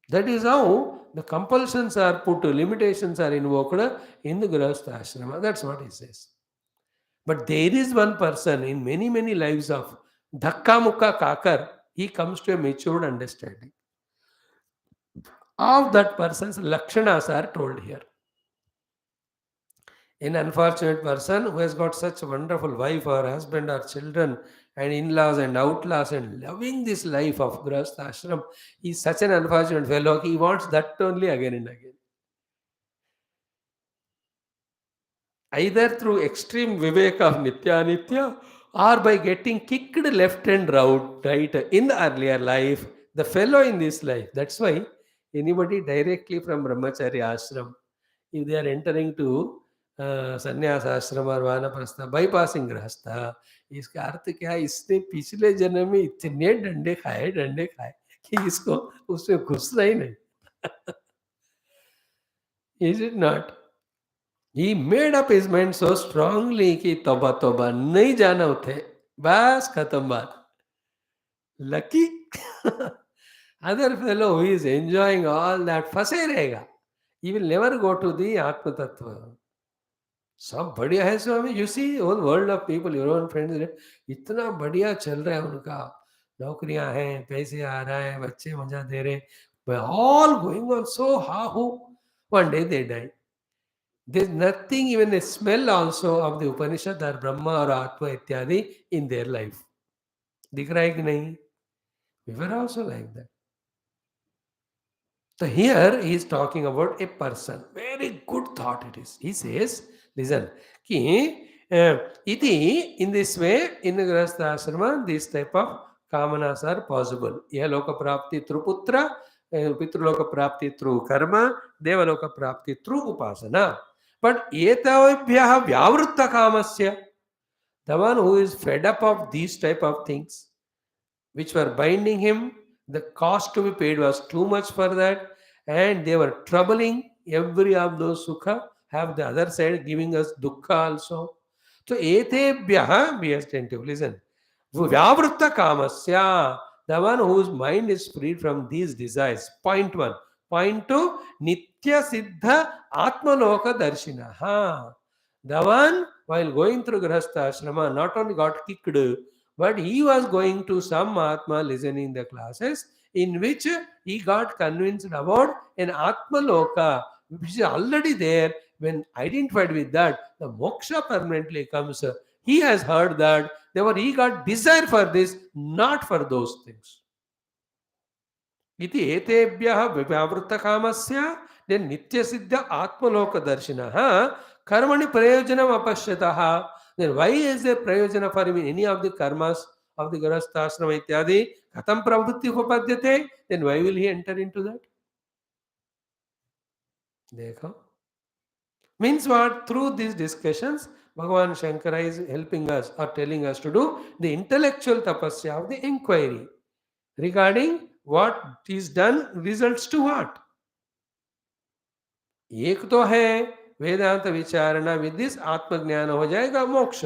That is how the compulsions are put, limitations are invoked in the Grahastha Ashrama. That's what he says. But there is one person in many, many lives of Dhakka Mukha Kakar, he comes to a matured understanding. Of that person's lakshanas are told here. An unfortunate person who has got such a wonderful wife or husband or children and in-laws and outlaws and loving this life of Grahastha Ashram is such an unfortunate fellow. He wants that only again and again. Either through extreme viveka of Nitya Nitya or by getting kicked left and right in the earlier life, the fellow in this life. That's why anybody directly from Brahmacharya Ashram, if they are entering to संन्यास आश्रम और वानप्रस्थ bypassing गृहस्थ, इसका अर्थ क्या है? इसने पिछले जन्म में इतने डंडे खाए कि इसको उसमें घुसना ही नहीं. Is it not? He made up his mind so strongly कि तौबा तौबा नहीं जाना उठे, बस खत्म बात. Lucky other fellow who is enjoying all that फंसे रहेगा. He will never go to the आत्म तत्व. सब बढ़िया है swami. You see whole world of people, your own friends, इतना बढ़िया चल रहा है उनका, नौकरियां हैं, पैसे आ रहा है, बच्चे मजा दे रहे, all going on so how. One day they die. There is nothing, even a smell also of the Upanishad और ब्रह्मा और आत्मा इत्यादि इन देयर लाइफ. दिख रहा है कि नहीं? We were also like that. So here he is talking about a person. Very good thought it is. He says, listen, iti, in this way, in the Grahastha Ashrama, this type of kamanas are possible. Iha loka prapti through putra, pitruloka prapti through karma, devaloka prapti through upasana. But etavibhyaha vyavritta kamasya, the one who is fed up of these type of things, which were binding him, the cost to be paid was too much for that, and they were troubling. Every of those sukha have the other side giving us dukkha also. So etebhyaha, be attentive, listen. Vyavritta kamasya, the one whose mind is freed from these desires. Point 1. Point 2, nitya siddha atmaloka darshinaha. The one, while going through Grahastha Ashrama, not only got kicked, but he was going to some Mahatma listening the classes in which he got convinced about an Atma Loka, which is already there, when identified with that, the moksha permanently comes. He has heard that, therefore he got desire for this, not for those things. इति एतेभ्यः व्यावृत्तकामस्य नित्यसिद्ध आत्मलोकदर्शिनः कर्मणि प्रयोजनम् अपश्यतः. Then why is there prayojana for him in any of the karmas of the grahasthashrama ityadi? Katham pravritti upapadyate? Then why will he enter into that? Dekho. Means what? Through these discussions, Bhagavan Shankara is helping us or telling us to do the intellectual tapasya of the inquiry regarding what is done results to what. एक तो है वेदांत विचारणा, with this आत्मज्ञान हो जाएगा मोक्ष.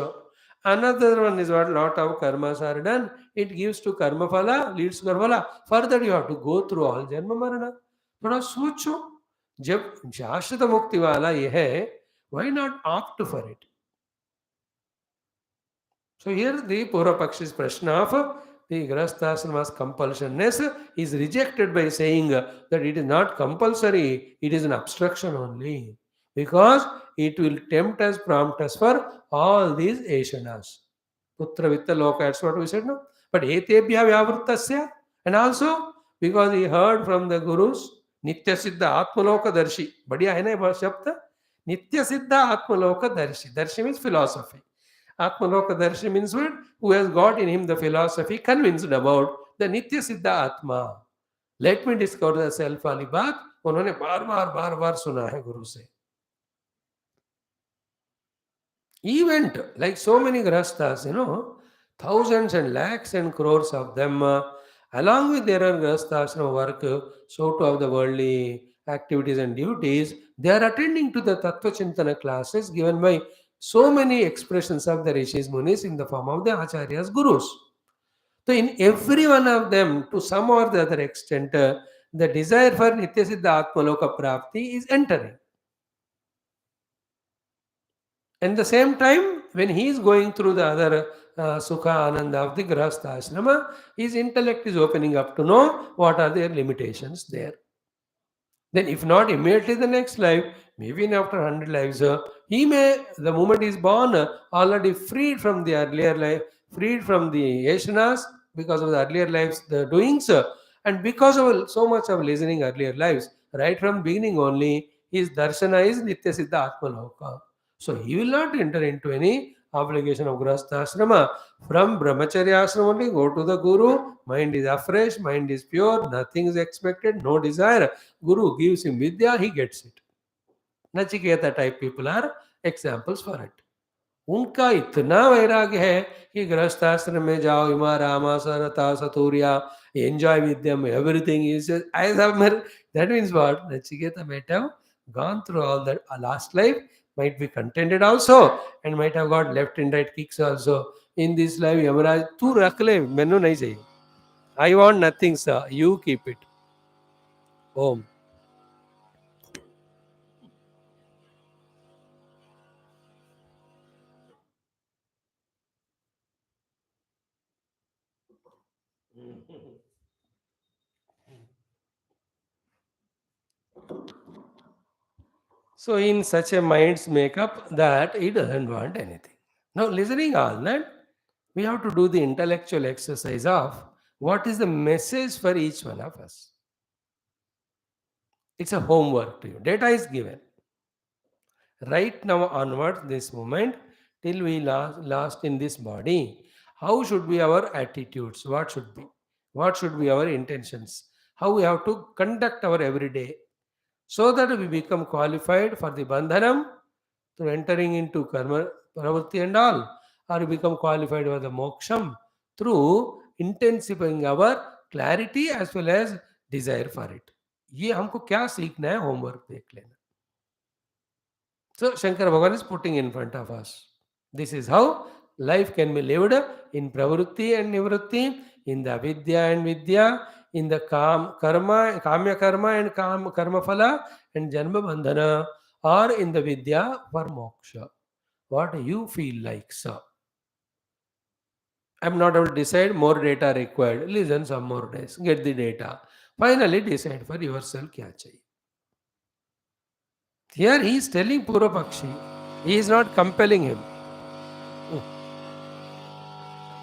Another one is what lot of karmas are done. It gives to karma phala, leads to karma phala. Further you have to go through all जन्म मरण. थोड़ा सोचो, जब शाश्वत मुक्ति वाला ये है, why not opt for it? So here the Purva-Pakshi's prashna of the Grahasthashrama's compulsionness is rejected by saying that it is not compulsory, it is an obstruction only. Because it will tempt us, prompt us for all these eshanas. Putra vitta loka, that's what we said, no? But etebhya vyavrittasya, and also because he heard from the gurus, Nitya Siddha Atmaloka Darshi. Badhiya hai na ye shabd? Nitya Siddha Atmaloka Darshi. Darshi means philosophy. Atmaloka Darshi means what? Who has got in him the philosophy, convinced about the Nitya Siddha Atma. Let me discover the self वाली बात उन्होंने बार बार सुना है गुरु से. Event like so many grahasthas, thousands and lakhs and crores of them, along with their own grahasthashrama work, so too of the worldly activities and duties, they are attending to the Tattva Chintana classes given by so many expressions of the Rishis Munis in the form of the Acharyas Gurus. So in every one of them, to some or the other extent, the desire for Nitya Siddha Atmaloka Prapti is entering. At the same time, when he is going through the other Sukha Ananda of the Grahastha Ashrama, his intellect is opening up to know what are their limitations there. Then if not immediately the next life, maybe in after 100 lives, he may, the moment he is born, already freed from the earlier life, freed from the Yeshanas, because of the earlier lives, the doings, and because of so much of listening earlier lives, right from beginning only, his darshana is Nitya Siddha Atmaloka. So he will not enter into any obligation of Grahastha Ashrama. From Brahmacharya Ashrama only, go to the Guru, mind is afresh, mind is pure, nothing is expected, no desire. Guru gives him Vidya, he gets it. Nachiketa type people are examples for it. उनका इतना वैराग्य है कि गृहस्थाश्रम में जाओ, इमा रामा सरता सतूर्या, enjoy with them, everything is as that means what? Nachiketa might have gone through all that last life, might be contented also, and might have got left and right kicks also. In this life, Yamaraj, tu rakh le, mainu nahi chahiye. I want nothing, sir. You keep it. Om. So in such a mind's makeup that he doesn't want anything. Now listening all that, we have to do the intellectual exercise of what is the message for each one of us. It's a homework to you. Data is given. Right now onward, this moment, till we last in this body, how should be our attitudes? What should be? What should be our intentions? How we have to conduct our everyday so that we become qualified for the bandhanam through entering into karma, pravritti and all, or we become qualified for the moksham through intensifying our clarity as well as desire for it. ये हमको क्या सीखना है, homework देख लेना. So Shankara Bhagavan is putting in front of us. This is how life can be lived in pravritti and nivritti, in the avidya and vidya, in the karma, kamya karma and karma phala and janma bandhana, or in the vidya for moksha. What you feel like, sir? I'm not able to decide, more data required. Listen some more days, get the data. Finally decide for yourself kya chahiye. Here he is telling Purvapakshi. He is not compelling him.